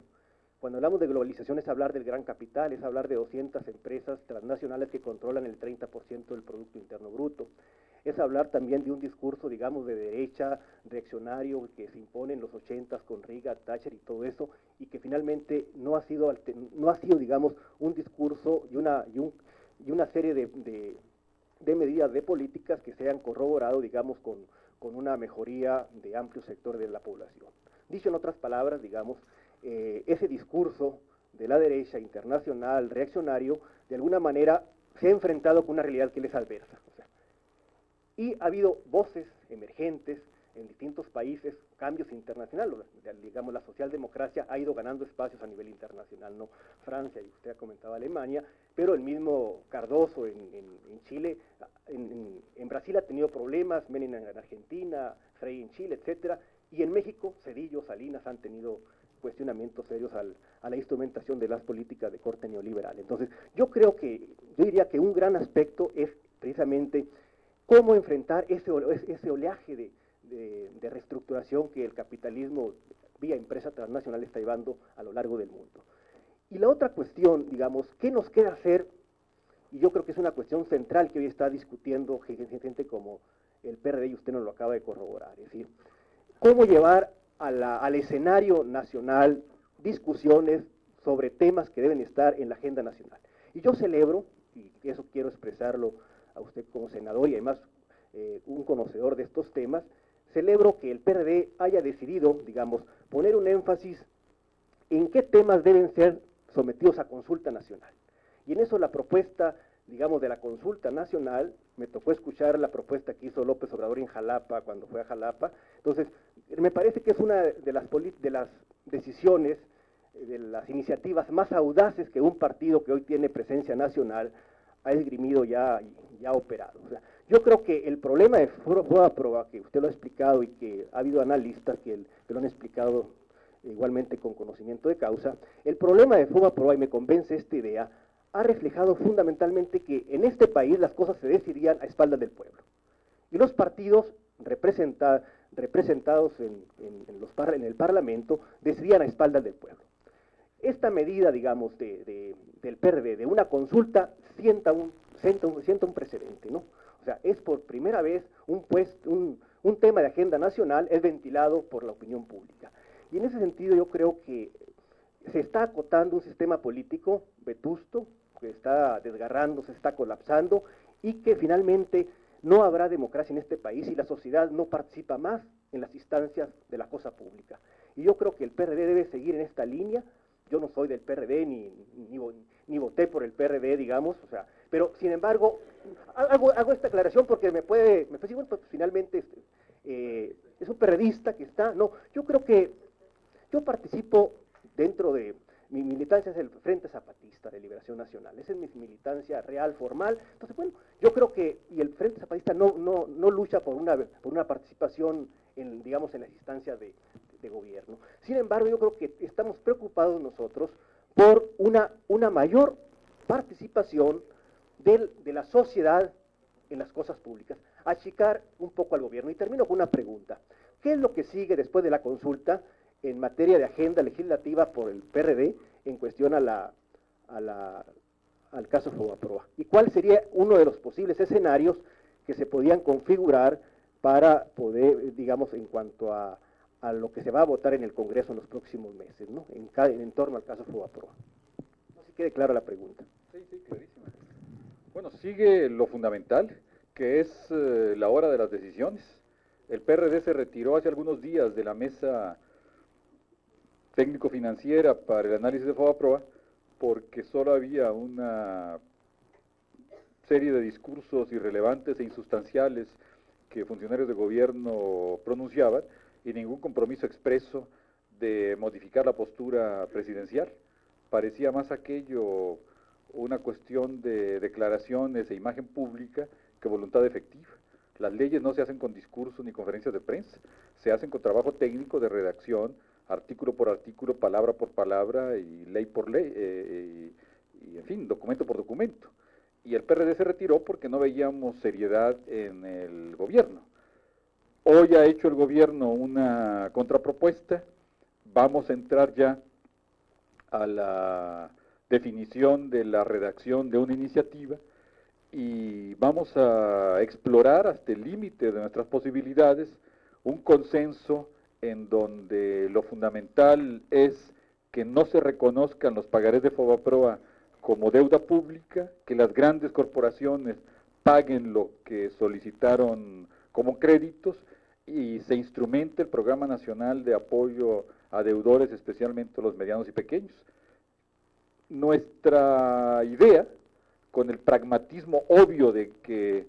Cuando hablamos de globalización es hablar del gran capital, es hablar de 200 empresas transnacionales que controlan el 30% del Producto Interno Bruto. Es hablar también de un discurso, digamos, de derecha, reaccionario, que se impone en los 80s con Reagan, Thatcher y todo eso, y que finalmente no ha sido, digamos, un discurso y una serie de medidas de políticas que se hayan corroborado, digamos, con una mejoría de amplios sectores de la población. Dicho en otras palabras, digamos, ese discurso de la derecha internacional, reaccionario, de alguna manera se ha enfrentado con una realidad que les adversa. Y ha habido voces emergentes en distintos países, cambios internacionales, digamos, la socialdemocracia ha ido ganando espacios a nivel internacional, ¿no? Francia, y usted ha comentado Alemania, pero el mismo Cardoso en Chile, en Brasil ha tenido problemas, Menem en Argentina, Frei en Chile, etcétera, y en México, Zedillo, Salinas han tenido cuestionamientos serios a la instrumentación de las políticas de corte neoliberal. Entonces, yo diría que un gran aspecto es precisamente cómo enfrentar ese oleaje de reestructuración que el capitalismo vía empresa transnacional está llevando a lo largo del mundo. Y la otra cuestión, digamos, ¿qué nos queda hacer? Y yo creo que es una cuestión central que hoy está discutiendo gente como el PRD, y usted nos lo acaba de corroborar. Es decir, ¿cómo llevar al escenario nacional discusiones sobre temas que deben estar en la agenda nacional? Y yo celebro, y eso quiero expresarlo a usted como senador, y además un conocedor de estos temas, celebro que el PRD haya decidido, digamos, poner un énfasis en qué temas deben ser sometidos a consulta nacional. Y en eso la propuesta, digamos, de la consulta nacional, me tocó escuchar la propuesta que hizo López Obrador en Jalapa, cuando fue a Jalapa. Entonces, me parece que es una de las decisiones, de las iniciativas más audaces que un partido que hoy tiene presencia nacional ha esgrimido y ha operado. O sea, yo creo que el problema de FOBAPROA, que usted lo ha explicado y que ha habido analistas que lo han explicado igualmente con conocimiento de causa, el problema de FOBAPROA, y me convence esta idea, ha reflejado fundamentalmente que en este país las cosas se decidían a espaldas del pueblo. Y los partidos representados en el Parlamento decidían a espaldas del pueblo. Esta medida, digamos, del PRD, de una consulta, sienta un precedente, ¿no? O sea, es por primera vez un tema de agenda nacional es ventilado por la opinión pública. Y en ese sentido yo creo que se está acotando un sistema político vetusto, que está desgarrándose, está colapsando, y que finalmente no habrá democracia en este país si la sociedad no participa más en las instancias de la cosa pública. Y yo creo que el PRD debe seguir en esta línea. Yo no soy del PRD, ni voté por el PRD, digamos, o sea, pero sin embargo, hago esta aclaración porque me puede decir, bueno, pues finalmente es un PRDista que está, no, yo creo que yo participo dentro de, mi militancia es el Frente Zapatista de Liberación Nacional, esa es mi militancia real, formal. Entonces, bueno, yo creo que, y el Frente Zapatista no lucha por una participación en, digamos, en las instancias de gobierno. Sin embargo, yo creo que estamos preocupados nosotros por una mayor participación de la sociedad en las cosas públicas, achicar un poco al gobierno. Y termino con una pregunta. ¿Qué es lo que sigue después de la consulta en materia de agenda legislativa por el PRD en cuestión al caso FOBAPROA? ¿Y cuál sería uno de los posibles escenarios que se podían configurar para poder, digamos, en cuanto a lo que se va a votar en el Congreso en los próximos meses, ¿no? En torno al caso FOBAPROA? No sé si quede clara la pregunta. Sí, clarísima. Bueno, sigue lo fundamental, que es la hora de las decisiones. El PRD se retiró hace algunos días de la mesa técnico-financiera para el análisis de FOBAPROA porque solo había una serie de discursos irrelevantes e insustanciales que funcionarios de gobierno pronunciaban y ningún compromiso expreso de modificar la postura presidencial. Parecía más aquello una cuestión de declaraciones e imagen pública que voluntad efectiva. Las leyes no se hacen con discursos ni conferencias de prensa, se hacen con trabajo técnico de redacción, artículo por artículo, palabra por palabra y ley por ley, y en fin, documento por documento. Y el PRD se retiró porque no veíamos seriedad en el gobierno. Hoy ha hecho el gobierno una contrapropuesta, vamos a entrar ya a la definición de la redacción de una iniciativa y vamos a explorar hasta el límite de nuestras posibilidades un consenso en donde lo fundamental es que no se reconozcan los pagarés de FOBAPROA como deuda pública, que las grandes corporaciones paguen lo que solicitaron como créditos y se instrumente el Programa Nacional de Apoyo a Deudores, especialmente los medianos y pequeños. Nuestra idea, con el pragmatismo obvio de que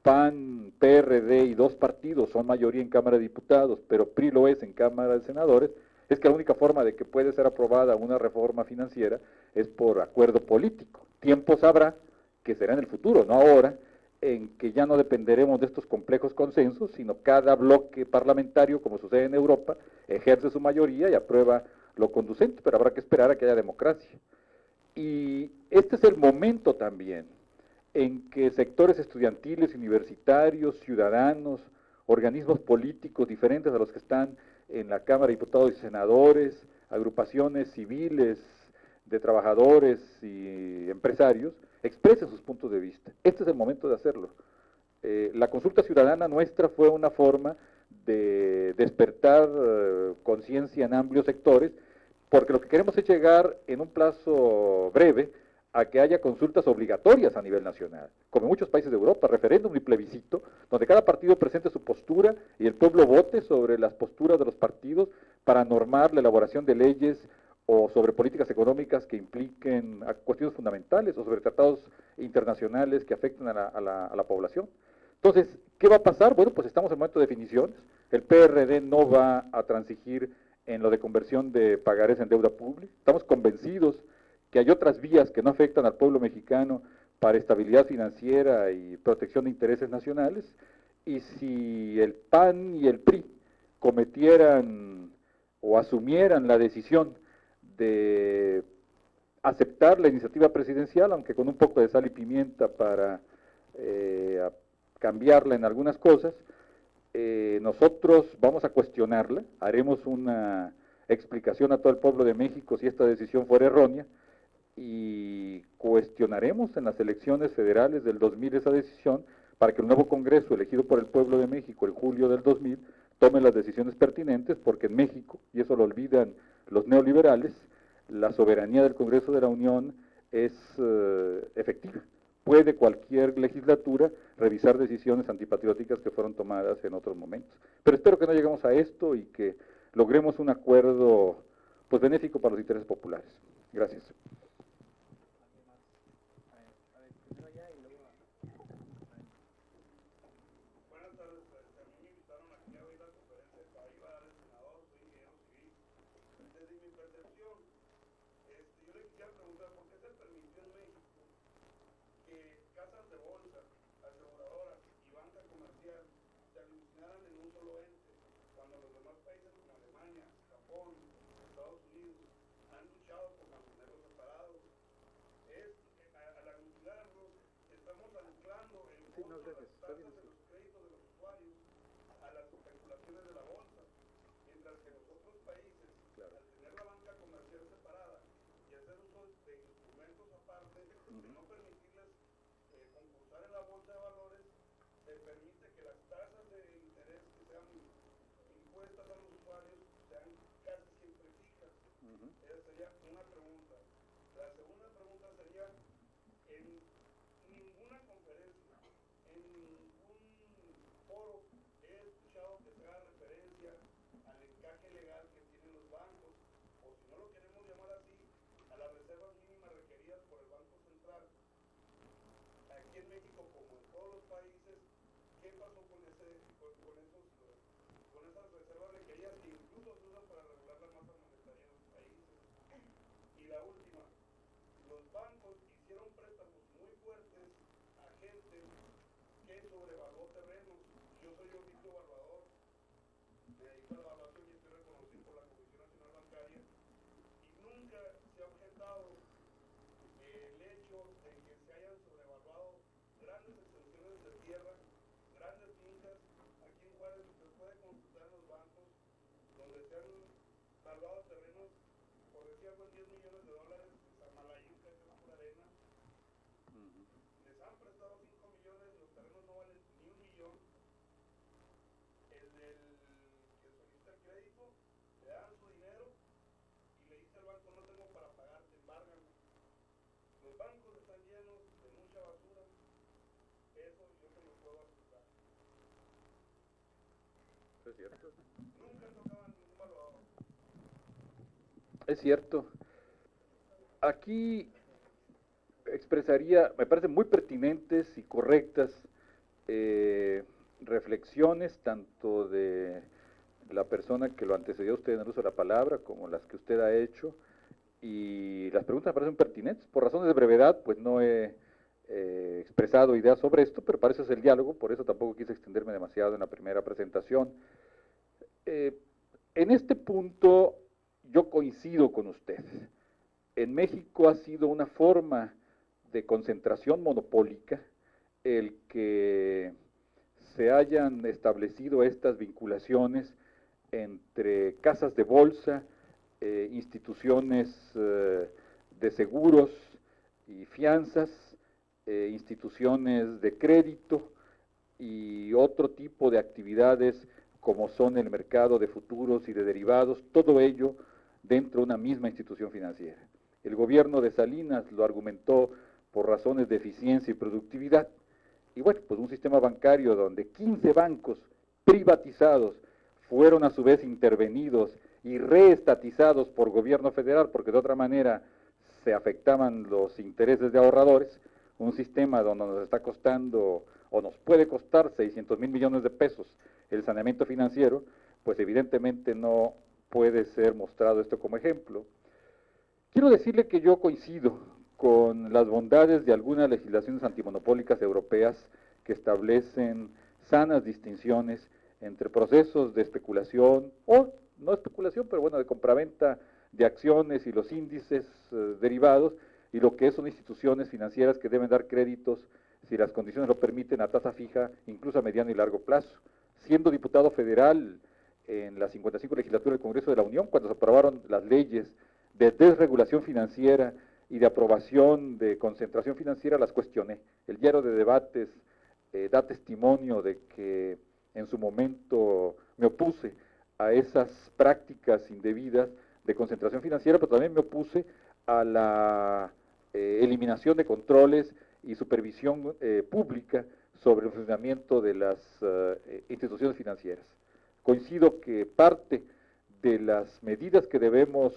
PAN, PRD y dos partidos son mayoría en Cámara de Diputados, pero PRI lo es en Cámara de Senadores, es que la única forma de que puede ser aprobada una reforma financiera es por acuerdo político. Tiempo sabrá, que será en el futuro, no ahora, en que ya no dependeremos de estos complejos consensos, sino cada bloque parlamentario, como sucede en Europa, ejerce su mayoría y aprueba lo conducente, pero habrá que esperar a que haya democracia. Y este es el momento también en que sectores estudiantiles, universitarios, ciudadanos, organismos políticos diferentes a los que están en la Cámara de Diputados y Senadores, agrupaciones civiles de trabajadores y empresarios, expresen sus puntos de vista. Este es el momento de hacerlo. La consulta ciudadana nuestra fue una forma de despertar conciencia en amplios sectores, porque lo que queremos es llegar en un plazo breve a que haya consultas obligatorias a nivel nacional, como en muchos países de Europa, referéndum y plebiscito, donde cada partido presente su postura y el pueblo vote sobre las posturas de los partidos para normar la elaboración de leyes o sobre políticas económicas que impliquen cuestiones fundamentales o sobre tratados internacionales que afecten a la población. Entonces, ¿qué va a pasar? Bueno, pues estamos en momento de definiciones. El PRD no va a transigir en lo de conversión de pagarés en deuda pública. Estamos convencidos que hay otras vías que no afectan al pueblo mexicano para estabilidad financiera y protección de intereses nacionales, y si el PAN y el PRI cometieran o asumieran la decisión de aceptar la iniciativa presidencial, aunque con un poco de sal y pimienta para cambiarla en algunas cosas, nosotros vamos a cuestionarla, haremos una explicación a todo el pueblo de México si esta decisión fuera errónea, y cuestionaremos en las elecciones federales del 2000 esa decisión para que el nuevo Congreso elegido por el pueblo de México en julio del 2000 tome las decisiones pertinentes, porque en México, y eso lo olvidan los neoliberales, la soberanía del Congreso de la Unión es efectiva. Puede cualquier legislatura revisar decisiones antipatrióticas que fueron tomadas en otros momentos. Pero espero que no lleguemos a esto y que logremos un acuerdo pues benéfico para los intereses populares. Gracias. ¿Es cierto? Es cierto. Aquí expresaría, me parecen muy pertinentes y correctas reflexiones tanto de la persona que lo antecedió a usted en el uso de la palabra como las que usted ha hecho, y las preguntas me parecen pertinentes. Por razones de brevedad, pues no he expresado ideas sobre esto, pero para eso es el diálogo, por eso tampoco quise extenderme demasiado en la primera presentación. En este punto yo coincido con usted. En México ha sido una forma de concentración monopólica el que se hayan establecido estas vinculaciones entre casas de bolsa, instituciones de seguros y fianzas, instituciones de crédito y otro tipo de actividades como son el mercado de futuros y de derivados, todo ello dentro de una misma institución financiera. El gobierno de Salinas lo argumentó por razones de eficiencia y productividad. Y bueno, pues un sistema bancario donde 15 bancos privatizados fueron a su vez intervenidos y reestatizados por gobierno federal, porque de otra manera se afectaban los intereses de ahorradores, un sistema donde nos está costando, o nos puede costar 600,000 millones de pesos el saneamiento financiero, pues evidentemente no puede ser mostrado esto como ejemplo. Quiero decirle que yo coincido con las bondades de algunas legislaciones antimonopólicas europeas que establecen sanas distinciones entre procesos de especulación, o no especulación, pero bueno, de compraventa de acciones y los índices derivados, y lo que son instituciones financieras que deben dar créditos, si las condiciones lo permiten, a tasa fija, incluso a mediano y largo plazo. Siendo diputado federal en la 55 legislatura del Congreso de la Unión, cuando se aprobaron las leyes de desregulación financiera y de aprobación de concentración financiera, las cuestioné. El diario de debates da testimonio de que en su momento me opuse a esas prácticas indebidas de concentración financiera, pero también me opuse a la eliminación de controles y supervisión pública sobre el funcionamiento de las instituciones financieras. Coincido que parte de las medidas que debemos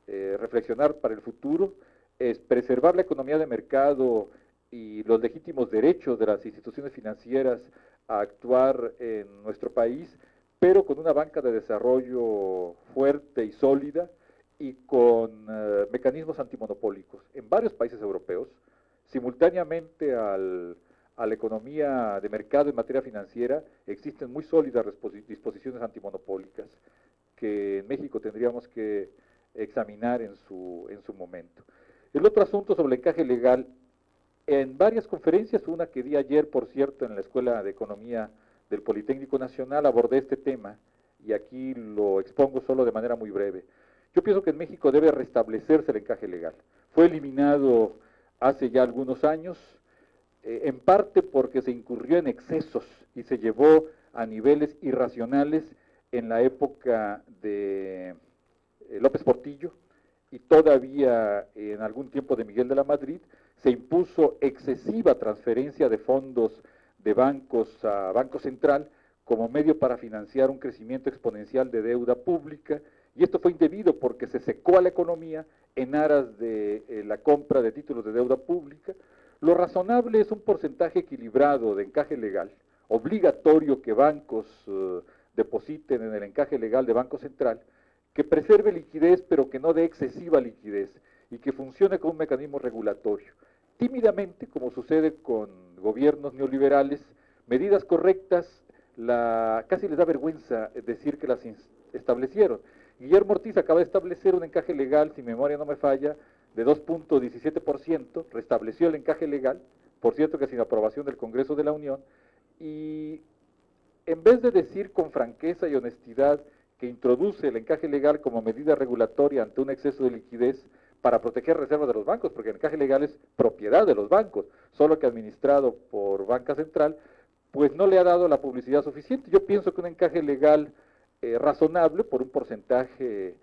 reflexionar para el futuro es preservar la economía de mercado y los legítimos derechos de las instituciones financieras a actuar en nuestro país, pero con una banca de desarrollo fuerte y sólida y con mecanismos antimonopólicos. En varios países europeos, simultáneamente a la economía de mercado en materia financiera, existen muy sólidas disposiciones antimonopólicas que en México tendríamos que examinar en su momento. El otro asunto sobre el encaje legal, en varias conferencias, una que di ayer, por cierto, en la Escuela de Economía del Politécnico Nacional, abordé este tema y aquí lo expongo solo de manera muy breve. Yo pienso que en México debe restablecerse el encaje legal. Fue eliminado hace ya algunos años, en parte porque se incurrió en excesos y se llevó a niveles irracionales en la época de López Portillo y todavía en algún tiempo de Miguel de la Madrid. Se impuso excesiva transferencia de fondos de bancos a Banco Central como medio para financiar un crecimiento exponencial de deuda pública, y esto fue indebido porque se secó a la economía en aras de la compra de títulos de deuda pública. Lo razonable es un porcentaje equilibrado de encaje legal, obligatorio que bancos depositen en el encaje legal de Banco Central, que preserve liquidez pero que no dé excesiva liquidez y que funcione como un mecanismo regulatorio. Tímidamente, como sucede con gobiernos neoliberales, medidas correctas, casi les da vergüenza decir que las establecieron. Guillermo Ortiz acaba de establecer un encaje legal, si mi memoria no me falla, de 2.17%, restableció el encaje legal, por cierto que sin aprobación del Congreso de la Unión, y en vez de decir con franqueza y honestidad que introduce el encaje legal como medida regulatoria ante un exceso de liquidez para proteger reservas de los bancos, porque el encaje legal es propiedad de los bancos, solo que administrado por Banca Central, pues no le ha dado la publicidad suficiente. Yo pienso que un encaje legal razonable por un porcentaje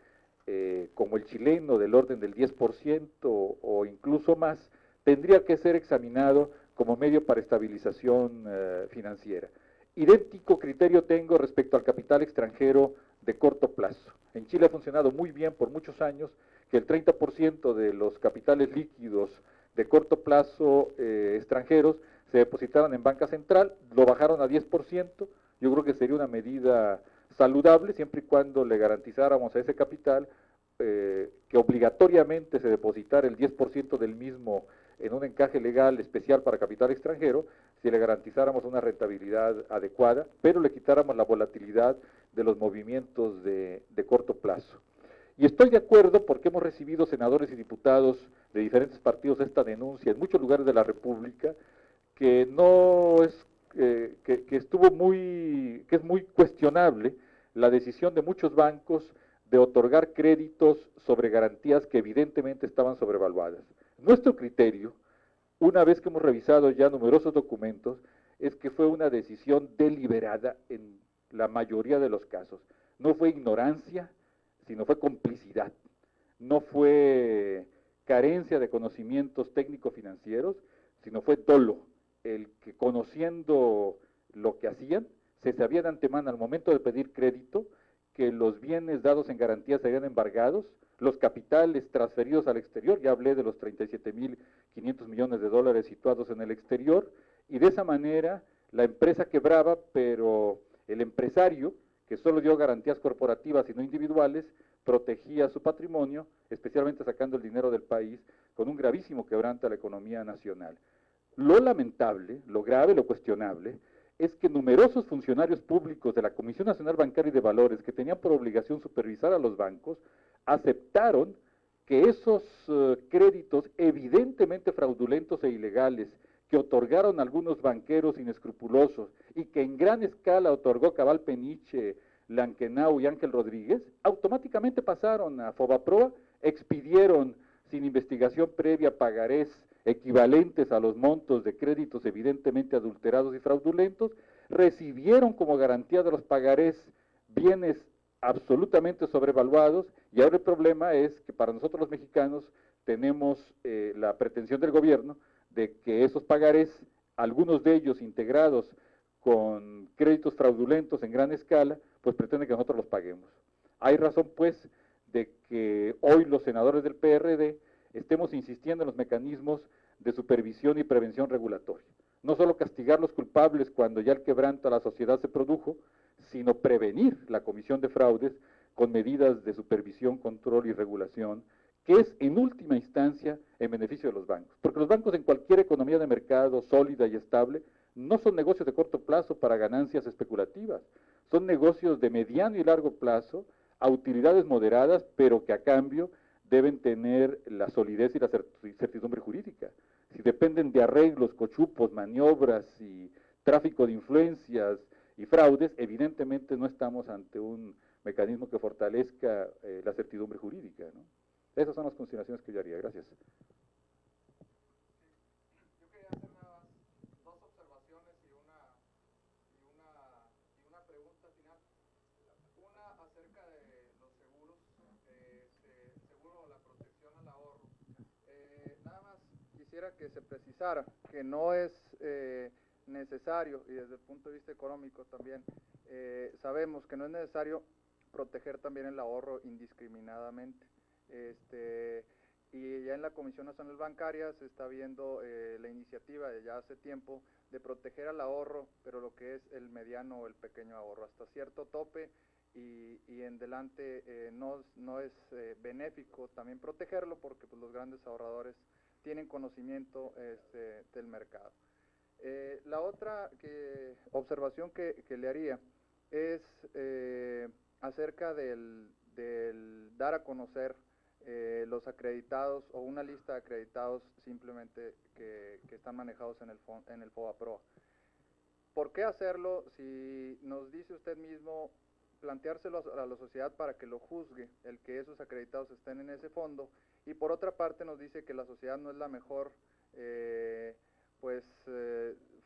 como el chileno del orden del 10% o incluso más, tendría que ser examinado como medio para estabilización financiera. Idéntico criterio tengo respecto al capital extranjero de corto plazo. En Chile ha funcionado muy bien por muchos años que el 30% de los capitales líquidos de corto plazo extranjeros se depositaran en Banca Central, lo bajaron a 10%, yo creo que sería una medida saludable siempre y cuando le garantizáramos a ese capital que obligatoriamente se depositara el 10% del mismo en un encaje legal especial para capital extranjero, si le garantizáramos una rentabilidad adecuada, pero le quitáramos la volatilidad de los movimientos de corto plazo. Y estoy de acuerdo porque hemos recibido senadores y diputados de diferentes partidos esta denuncia en muchos lugares de la República, que no es que es muy cuestionable la decisión de muchos bancos de otorgar créditos sobre garantías que evidentemente estaban sobrevaluadas. Nuestro criterio, una vez que hemos revisado ya numerosos documentos, es que fue una decisión deliberada en la mayoría de los casos. No fue ignorancia, sino fue complicidad. no fue carencia de conocimientos técnico-financieros, sino fue dolo, el que conociendo lo que hacían, se sabía de antemano al momento de pedir crédito que los bienes dados en garantía serían embargados, los capitales transferidos al exterior, ya hablé de los 37.500 millones de dólares situados en el exterior, y de esa manera la empresa quebraba, pero el empresario, que solo dio garantías corporativas y no individuales, protegía su patrimonio, especialmente sacando el dinero del país, con un gravísimo quebranto a la economía nacional. Lo lamentable, lo grave, lo cuestionable, es que numerosos funcionarios públicos de la Comisión Nacional Bancaria y de Valores, que tenían por obligación supervisar a los bancos, aceptaron que esos créditos evidentemente fraudulentos e ilegales que otorgaron algunos banqueros inescrupulosos y que en gran escala otorgó Cabal Peniche, Lankenau y Ángel Rodríguez, automáticamente pasaron a Fobaproa, expidieron sin investigación previa pagarés equivalentes a los montos de créditos evidentemente adulterados y fraudulentos, recibieron como garantía de los pagarés bienes absolutamente sobrevaluados, y ahora el problema es que para nosotros los mexicanos tenemos la pretensión del gobierno de que esos pagarés, algunos de ellos integrados con créditos fraudulentos en gran escala, pues pretende que nosotros los paguemos. Hay razón, pues, de que hoy los senadores del PRD estemos insistiendo en los mecanismos de supervisión y prevención regulatoria. No solo castigar los culpables cuando ya el quebranto a la sociedad se produjo, sino prevenir la comisión de fraudes con medidas de supervisión, control y regulación, que es en última instancia en beneficio de los bancos. Porque los bancos en cualquier economía de mercado sólida y estable no son negocios de corto plazo para ganancias especulativas, son negocios de mediano y largo plazo a utilidades moderadas, pero que a cambio deben tener la solidez y la certidumbre jurídica. Si dependen de arreglos, cochupos, maniobras y tráfico de influencias y fraudes, evidentemente no estamos ante un mecanismo que fortalezca la certidumbre jurídica, ¿no? Esas son las consideraciones que yo haría. Gracias. Yo quería hacer nada más dos observaciones y una pregunta final. Una acerca de los seguros, seguro la protección al ahorro. Nada más quisiera que se precisara que no es necesario, y desde el punto de vista económico también, sabemos que no es necesario proteger también el ahorro indiscriminadamente. Y ya en la Comisión Nacional Bancaria se está viendo la iniciativa de ya hace tiempo de proteger al ahorro, pero lo que es el mediano o el pequeño ahorro, hasta cierto tope, y en delante no es benéfico también protegerlo, porque pues, los grandes ahorradores tienen conocimiento del mercado. La otra observación que le haría es acerca del dar a conocer los acreditados o una lista de acreditados simplemente que están manejados en el FOBAPROA. ¿Por qué hacerlo si nos dice usted mismo planteárselo a la sociedad para que lo juzgue, el que esos acreditados estén en ese fondo? Y por otra parte nos dice que la sociedad no es la mejor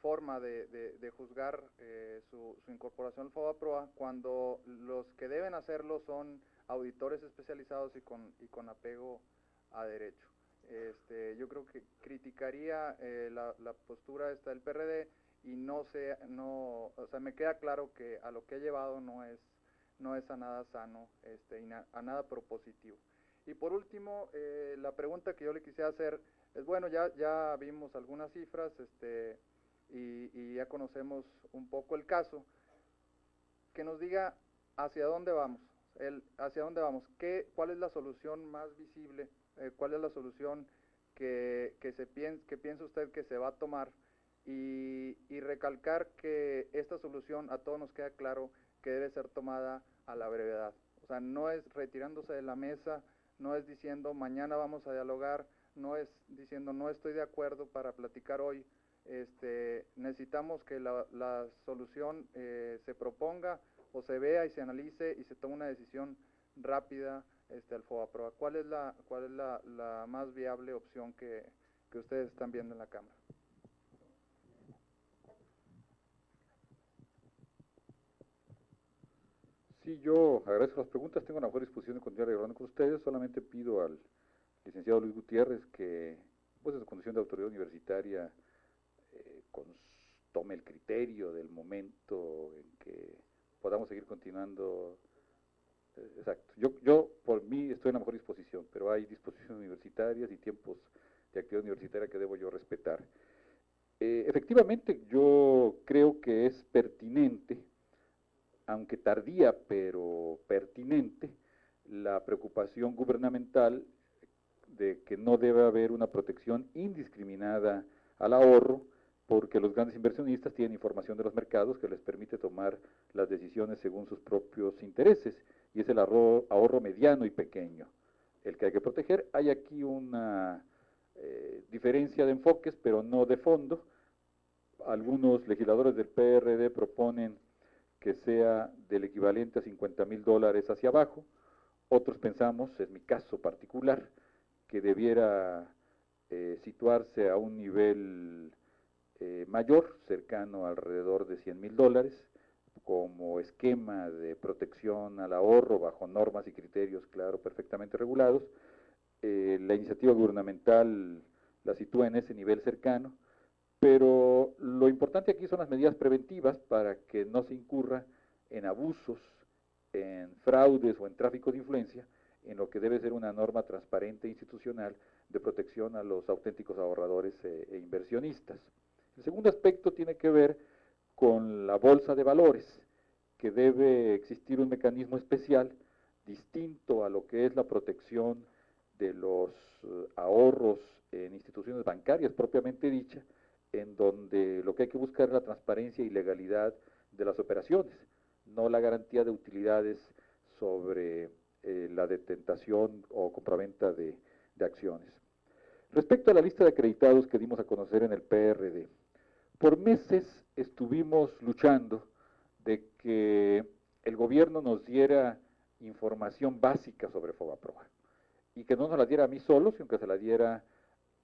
forma de juzgar su incorporación al FOBAPROA, cuando los que deben hacerlo son auditores especializados y con apego a derecho. Yo creo que criticaría la postura esta del PRD, y o sea, me queda claro que a lo que ha llevado no es a nada sano y a nada propositivo. Y por último, la pregunta que yo le quisiera hacer es, bueno, ya vimos algunas cifras y ya conocemos un poco el caso, que nos diga hacia dónde vamos. ¿Cuál es la solución más visible? ¿Cuál es la solución que piensa usted que se va a tomar? Y recalcar que esta solución a todos nos queda claro que debe ser tomada a la brevedad. O sea, no es retirándose de la mesa, no es diciendo mañana vamos a dialogar, no es diciendo no estoy de acuerdo para platicar hoy. Necesitamos que la solución se proponga o se vea y se analice y se tome una decisión rápida al FOBAPROA. ¿Cuál es la más viable opción que ustedes están viendo en la Cámara? Sí, yo agradezco las preguntas, tengo la mejor disposición de continuar hablando con ustedes, solamente pido al licenciado Luis Gutiérrez que, pues en su condición de autoridad universitaria, tome el criterio del momento en que podamos seguir continuando. Exacto, yo por mí estoy en la mejor disposición, pero hay disposiciones universitarias y tiempos de actividad universitaria que debo yo respetar. Efectivamente, yo creo que es pertinente, aunque tardía, pero pertinente, la preocupación gubernamental de que no debe haber una protección indiscriminada al ahorro, porque los grandes inversionistas tienen información de los mercados que les permite tomar las decisiones según sus propios intereses, y es el ahorro mediano y pequeño el que hay que proteger. Hay aquí una diferencia de enfoques, pero no de fondo. Algunos legisladores del PRD proponen que sea del equivalente a $50,000 hacia abajo, otros pensamos, es mi caso particular, que debiera situarse a un nivel mayor, cercano alrededor de $100,000, como esquema de protección al ahorro bajo normas y criterios, claro, perfectamente regulados. La iniciativa gubernamental la sitúa en ese nivel cercano, pero lo importante aquí son las medidas preventivas para que no se incurra en abusos, en fraudes o en tráfico de influencia, en lo que debe ser una norma transparente e institucional de protección a los auténticos ahorradores e inversionistas. El segundo aspecto tiene que ver con la bolsa de valores, que debe existir un mecanismo especial distinto a lo que es la protección de los ahorros en instituciones bancarias propiamente dicha, en donde lo que hay que buscar es la transparencia y legalidad de las operaciones, no la garantía de utilidades sobre la detentación o compraventa de acciones. Respecto a la lista de acreditados que dimos a conocer en el PRD, por meses estuvimos luchando de que el gobierno nos diera información básica sobre Fobaproa, y que no nos la diera a mí solo, sino que se la diera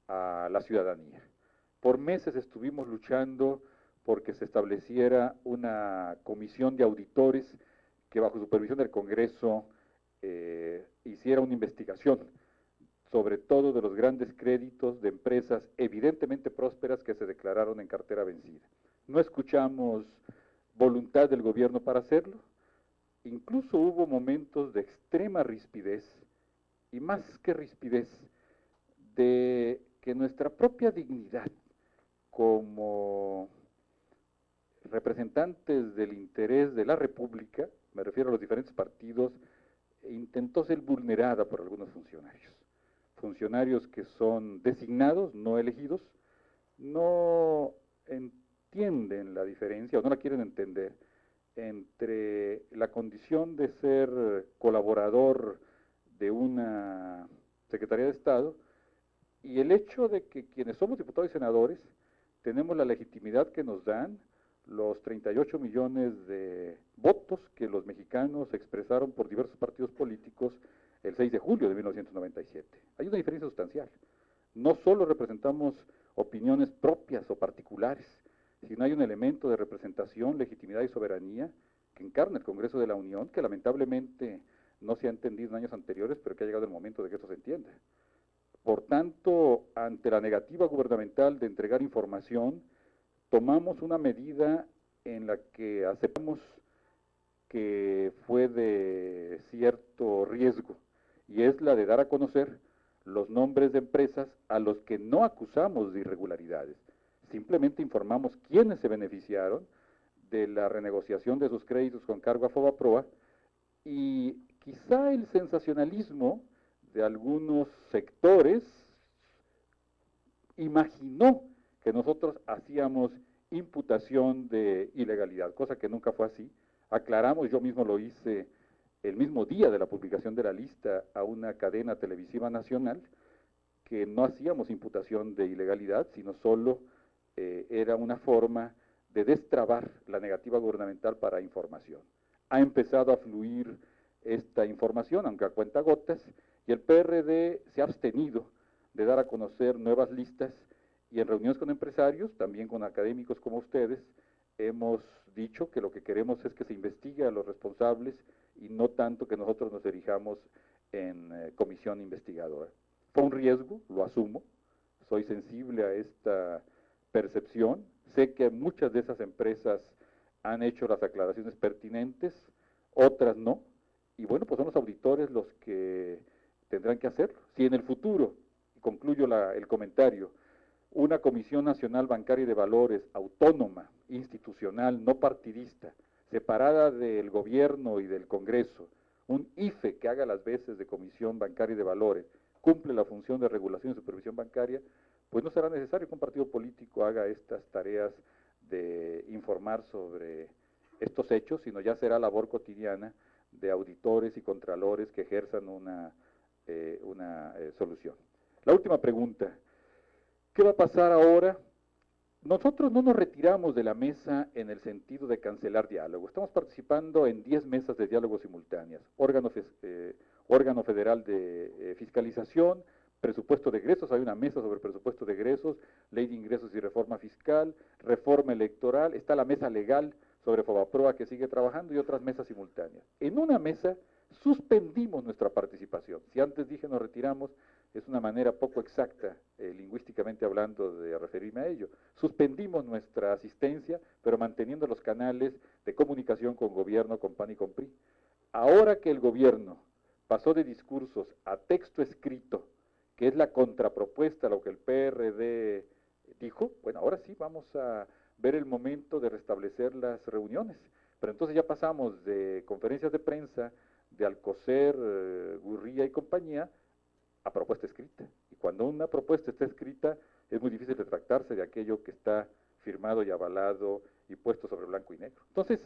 a la ciudadanía. Por meses estuvimos luchando porque se estableciera una comisión de auditores que bajo supervisión del Congreso hiciera una investigación sobre todo de los grandes créditos de empresas evidentemente prósperas que se declararon en cartera vencida. No escuchamos voluntad del gobierno para hacerlo, incluso hubo momentos de extrema rispidez, y más que rispidez, de que nuestra propia dignidad como representantes del interés de la República, me refiero a los diferentes partidos, intentó ser vulnerada por algunos funcionarios que son designados, no elegidos, no entienden la diferencia o no la quieren entender entre la condición de ser colaborador de una Secretaría de Estado y el hecho de que quienes somos diputados y senadores tenemos la legitimidad que nos dan los 38 millones de votos que los mexicanos expresaron por diversos partidos políticos el 6 de julio de 1997. Hay una diferencia sustancial. No solo representamos opiniones propias o particulares, sino hay un elemento de representación, legitimidad y soberanía que encarna el Congreso de la Unión, que lamentablemente no se ha entendido en años anteriores, pero que ha llegado el momento de que esto se entienda. Por tanto, ante la negativa gubernamental de entregar información, tomamos una medida en la que aceptamos que fue de cierto riesgo, y es la de dar a conocer los nombres de empresas a los que no acusamos de irregularidades. Simplemente informamos quiénes se beneficiaron de la renegociación de sus créditos con cargo a Fobaproa, y quizá el sensacionalismo de algunos sectores imaginó que nosotros hacíamos imputación de ilegalidad, cosa que nunca fue así. Aclaramos, yo mismo lo hice el mismo día de la publicación de la lista a una cadena televisiva nacional, que no hacíamos imputación de ilegalidad, sino solo era una forma de destrabar la negativa gubernamental para información. Ha empezado a fluir esta información, aunque a cuentagotas, y el PRD se ha abstenido de dar a conocer nuevas listas, y en reuniones con empresarios, también con académicos como ustedes, hemos dicho que lo que queremos es que se investigue a los responsables y no tanto que nosotros nos erijamos en comisión investigadora. Fue un riesgo, lo asumo, soy sensible a esta percepción, sé que muchas de esas empresas han hecho las aclaraciones pertinentes, otras no, y bueno, pues son los auditores los que tendrán que hacerlo. Si en el futuro, y concluyo el comentario, una Comisión Nacional Bancaria y de Valores autónoma, institucional, no partidista, separada del gobierno y del Congreso, un IFE que haga las veces de Comisión Bancaria y de Valores, cumple la función de regulación y supervisión bancaria, pues no será necesario que un partido político haga estas tareas de informar sobre estos hechos, sino ya será labor cotidiana de auditores y contralores que ejerzan una solución. La última pregunta, ¿qué va a pasar ahora? Nosotros no nos retiramos de la mesa en el sentido de cancelar diálogo. Estamos participando en 10 mesas de diálogo simultáneas. Órgano federal de fiscalización, presupuesto de egresos, hay una mesa sobre presupuesto de egresos, ley de ingresos y reforma fiscal, reforma electoral, está la mesa legal sobre Fobaproa que sigue trabajando y otras mesas simultáneas. En una mesa suspendimos nuestra participación. Si antes dije nos retiramos, es una manera poco exacta, lingüísticamente hablando, de referirme a ello. Suspendimos nuestra asistencia, pero manteniendo los canales de comunicación con gobierno, con PAN y con PRI. Ahora que el gobierno pasó de discursos a texto escrito, que es la contrapropuesta a lo que el PRD dijo, bueno, ahora sí vamos a ver el momento de restablecer las reuniones. Pero entonces ya pasamos de conferencias de prensa, de Alcocer, Gurría y compañía, a propuesta escrita. Y cuando una propuesta está escrita, es muy difícil retractarse de aquello que está firmado y avalado y puesto sobre blanco y negro. Entonces,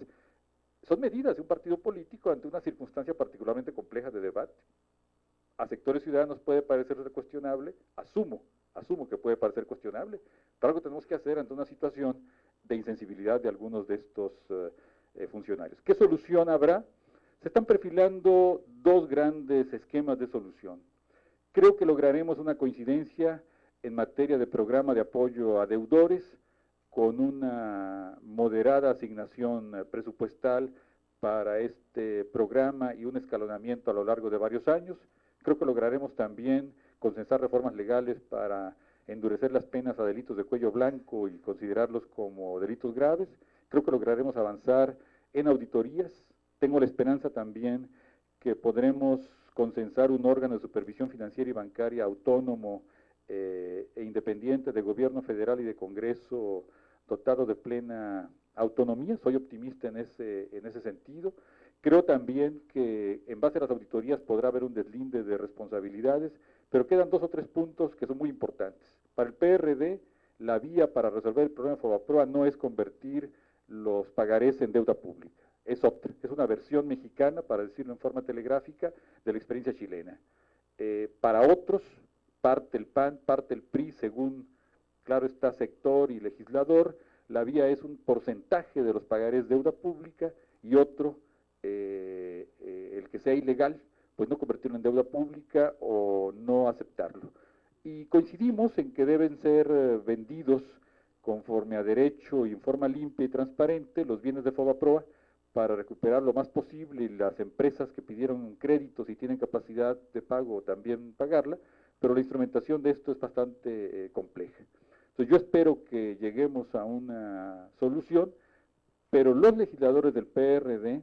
son medidas de un partido político ante una circunstancia particularmente compleja de debate. A sectores ciudadanos puede parecer cuestionable, asumo que puede parecer cuestionable, pero algo tenemos que hacer ante una situación de insensibilidad de algunos de estos funcionarios. ¿Qué solución habrá? Se están perfilando dos grandes esquemas de solución. Creo que lograremos una coincidencia en materia de programa de apoyo a deudores, con una moderada asignación presupuestal para este programa y un escalonamiento a lo largo de varios años. Creo que lograremos también consensar reformas legales para endurecer las penas a delitos de cuello blanco y considerarlos como delitos graves. Creo que lograremos avanzar en auditorías. Tengo la esperanza también que podremos consensar un órgano de supervisión financiera y bancaria autónomo e independiente de gobierno federal y de Congreso, dotado de plena autonomía. Soy optimista en ese sentido. Creo también que en base a las auditorías podrá haber un deslinde de responsabilidades, pero quedan 2 o 3 puntos que son muy importantes. Para el PRD, la vía para resolver el problema de Fobaproa no es convertir los pagarés en deuda pública, es otra, es una versión mexicana, para decirlo en forma telegráfica, de la experiencia chilena. Para otros, parte el PAN, parte el PRI, según, claro está, sector y legislador, la vía es un porcentaje de los pagarés deuda pública y otro, el que sea ilegal, pues no convertirlo en deuda pública o no aceptarlo. Y coincidimos en que deben ser vendidos conforme a derecho y en forma limpia y transparente los bienes de Fobaproa para recuperar lo más posible, y las empresas que pidieron créditos y tienen capacidad de pago también pagarla, pero la instrumentación de esto es bastante compleja. Entonces yo espero que lleguemos a una solución, pero los legisladores del PRD,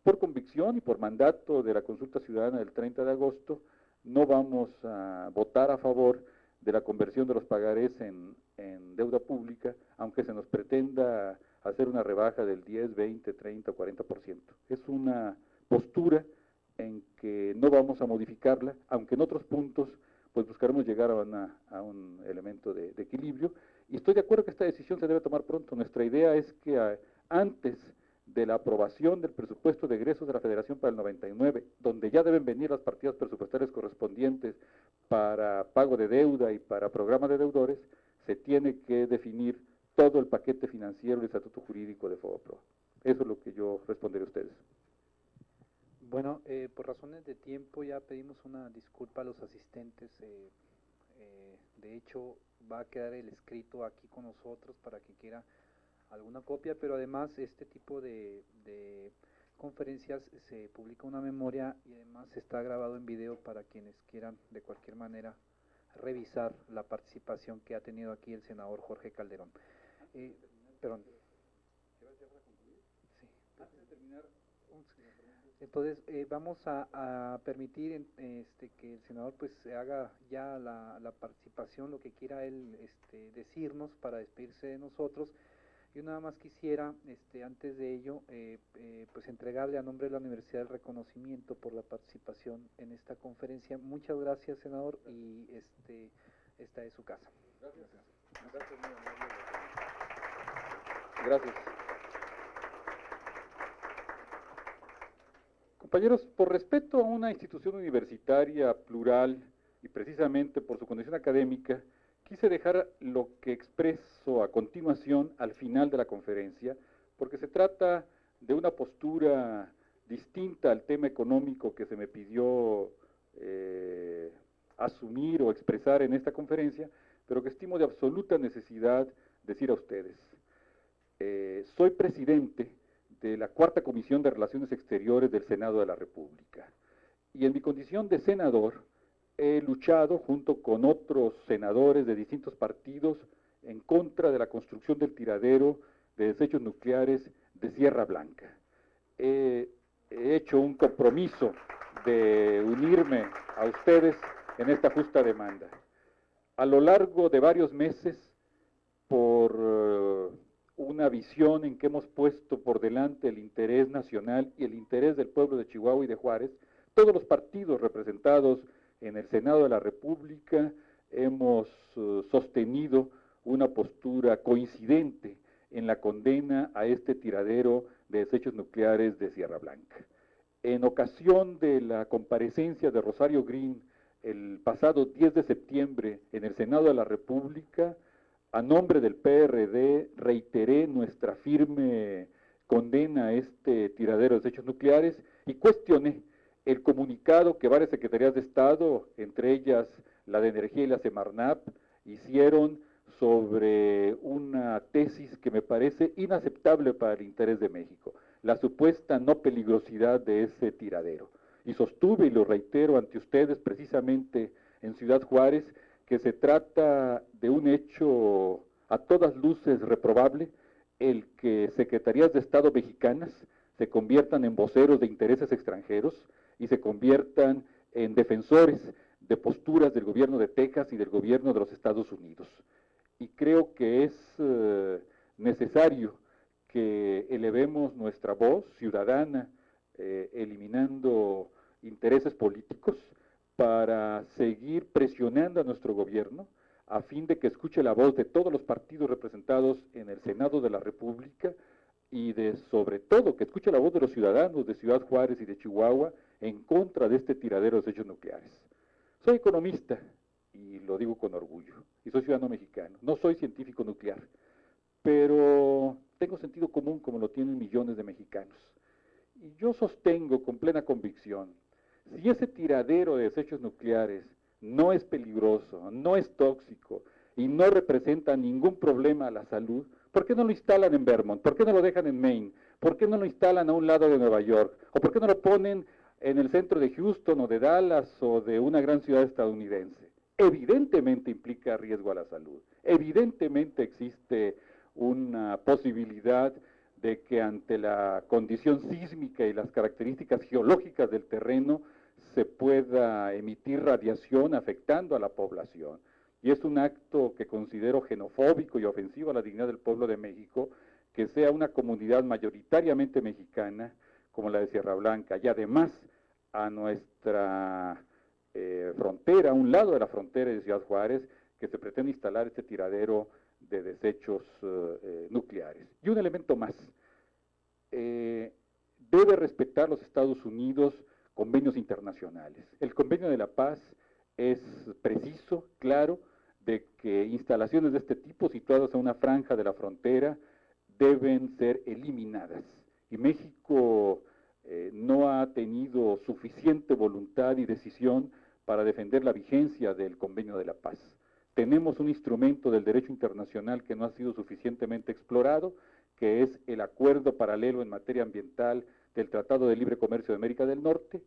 por convicción y por mandato de la consulta ciudadana del 30 de agosto, no vamos a votar a favor de la conversión de los pagarés en deuda pública, aunque se nos pretenda hacer una rebaja del 10, 20, 30 o 40%. Es una postura en que no vamos a modificarla, aunque en otros puntos pues buscaremos llegar a un elemento de equilibrio. Y estoy de acuerdo que esta decisión se debe tomar pronto. Nuestra idea es que antes de la aprobación del presupuesto de egresos de la Federación para el 99, donde ya deben venir las partidas presupuestarias correspondientes para pago de deuda y para programa de deudores, se tiene que definir todo el paquete financiero y el estatuto jurídico de Fobaproa. Eso es lo que yo responderé a ustedes. Bueno, por razones de tiempo ya pedimos una disculpa a los asistentes. De hecho, va a quedar el escrito aquí con nosotros para quien quiera alguna copia, pero además este tipo de conferencias se publica una memoria y además está grabado en video para quienes quieran de cualquier manera revisar la participación que ha tenido aquí el senador Jorge Calderón. Perdón. Sí. Antes de terminar, entonces vamos a permitir que el senador pues haga ya la participación, lo que quiera él decirnos para despedirse de nosotros. Yo nada más quisiera, antes de ello, pues entregarle a nombre de la Universidad el reconocimiento por la participación en esta conferencia. Muchas gracias, senador, y esta es su casa. Gracias. Gracias, muy amable. Gracias. Compañeros, por respeto a una institución universitaria plural y precisamente por su condición académica, quise dejar lo que expreso a continuación al final de la conferencia, porque se trata de una postura distinta al tema económico que se me pidió asumir o expresar en esta conferencia, pero que estimo de absoluta necesidad decir a ustedes. Soy presidente de la Cuarta Comisión de Relaciones Exteriores del Senado de la República, y en mi condición de senador he luchado junto con otros senadores de distintos partidos en contra de la construcción del tiradero de desechos nucleares de Sierra Blanca. He hecho un compromiso de unirme a ustedes en esta justa demanda. A lo largo de varios meses, por una visión en que hemos puesto por delante el interés nacional y el interés del pueblo de Chihuahua y de Juárez, todos los partidos representados en el Senado de la República hemos sostenido una postura coincidente en la condena a este tiradero de desechos nucleares de Sierra Blanca. En ocasión de la comparecencia de Rosario Green el pasado 10 de septiembre en el Senado de la República, a nombre del PRD reiteré nuestra firme condena a este tiradero de desechos nucleares y cuestioné el comunicado que varias secretarías de Estado, entre ellas la de Energía y la Semarnap, hicieron sobre una tesis que me parece inaceptable para el interés de México, la supuesta no peligrosidad de ese tiradero. Y sostuve y lo reitero ante ustedes precisamente en Ciudad Juárez que se trata de un hecho a todas luces reprobable el que secretarías de Estado mexicanas se conviertan en voceros de intereses extranjeros y se conviertan en defensores de posturas del gobierno de Texas y del gobierno de los Estados Unidos. Y creo que es necesario que elevemos nuestra voz ciudadana, eliminando intereses políticos, para seguir presionando a nuestro gobierno a fin de que escuche la voz de todos los partidos representados en el Senado de la República y sobre todo que escuche la voz de los ciudadanos de Ciudad Juárez y de Chihuahua en contra de este tiradero de desechos nucleares. Soy economista y lo digo con orgullo, y soy ciudadano mexicano, no soy científico nuclear, pero tengo sentido común como lo tienen millones de mexicanos. Y yo sostengo con plena convicción, si ese tiradero de desechos nucleares no es peligroso, no es tóxico y no representa ningún problema a la salud, ¿por qué no lo instalan en Vermont? ¿Por qué no lo dejan en Maine? ¿Por qué no lo instalan a un lado de Nueva York? ¿O por qué no lo ponen en el centro de Houston o de Dallas o de una gran ciudad estadounidense? Evidentemente implica riesgo a la salud. Evidentemente existe una posibilidad de que ante la condición sísmica y las características geológicas del terreno se pueda emitir radiación afectando a la población. Y es un acto que considero xenofóbico y ofensivo a la dignidad del pueblo de México, que sea una comunidad mayoritariamente mexicana como la de Sierra Blanca, y además a nuestra frontera, a un lado de la frontera de Ciudad Juárez, que se pretende instalar este tiradero de desechos nucleares. Y un elemento más, debe respetar los Estados Unidos convenios internacionales. El Convenio de la Paz es preciso, claro, de que instalaciones de este tipo situadas en una franja de la frontera deben ser eliminadas. Y México no ha tenido suficiente voluntad y decisión para defender la vigencia del Convenio de la Paz. Tenemos un instrumento del derecho internacional que no ha sido suficientemente explorado, que es el acuerdo paralelo en materia ambiental del Tratado de Libre Comercio de América del Norte,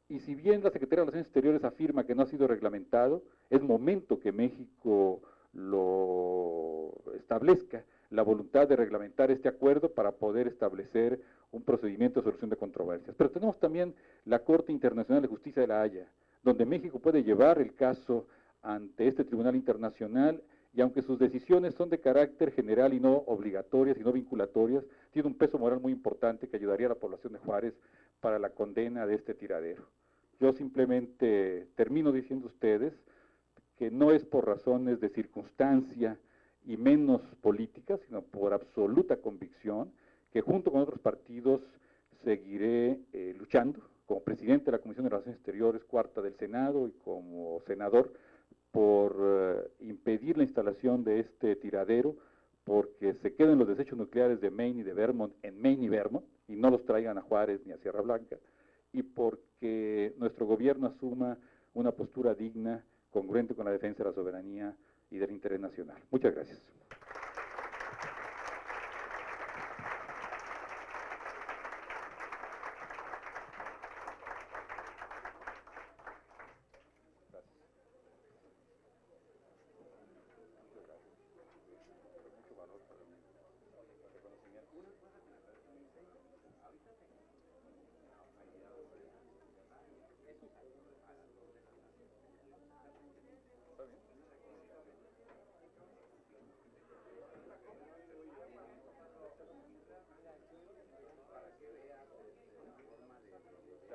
y si bien la Secretaría de Relaciones Exteriores afirma que no ha sido reglamentado, es momento que México lo establezca, la voluntad de reglamentar este acuerdo para poder establecer un procedimiento de solución de controversias. Pero tenemos también la Corte Internacional de Justicia de la Haya, donde México puede llevar el caso ante este Tribunal Internacional, y aunque sus decisiones son de carácter general y no obligatorias y no vinculatorias, tiene un peso moral muy importante que ayudaría a la población de Juárez para la condena de este tiradero. Yo simplemente termino diciendo a ustedes que no es por razones de circunstancia y menos políticas, sino por absoluta convicción, que junto con otros partidos seguiré luchando como presidente de la Comisión de Relaciones Exteriores, cuarta del Senado, y como senador, por impedir la instalación de este tiradero, porque se queden los desechos nucleares de Maine y de Vermont en Maine y Vermont, y no los traigan a Juárez ni a Sierra Blanca, y porque nuestro gobierno asuma una postura digna, congruente con la defensa de la soberanía y del interés nacional. Muchas gracias.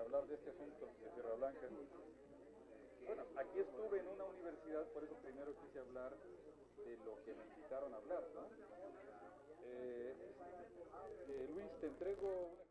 Hablar de este asunto de Sierra Blanca. Bueno, aquí estuve en una universidad, por eso primero quise hablar de lo que me invitaron a hablar, ¿no? Luis, te entrego una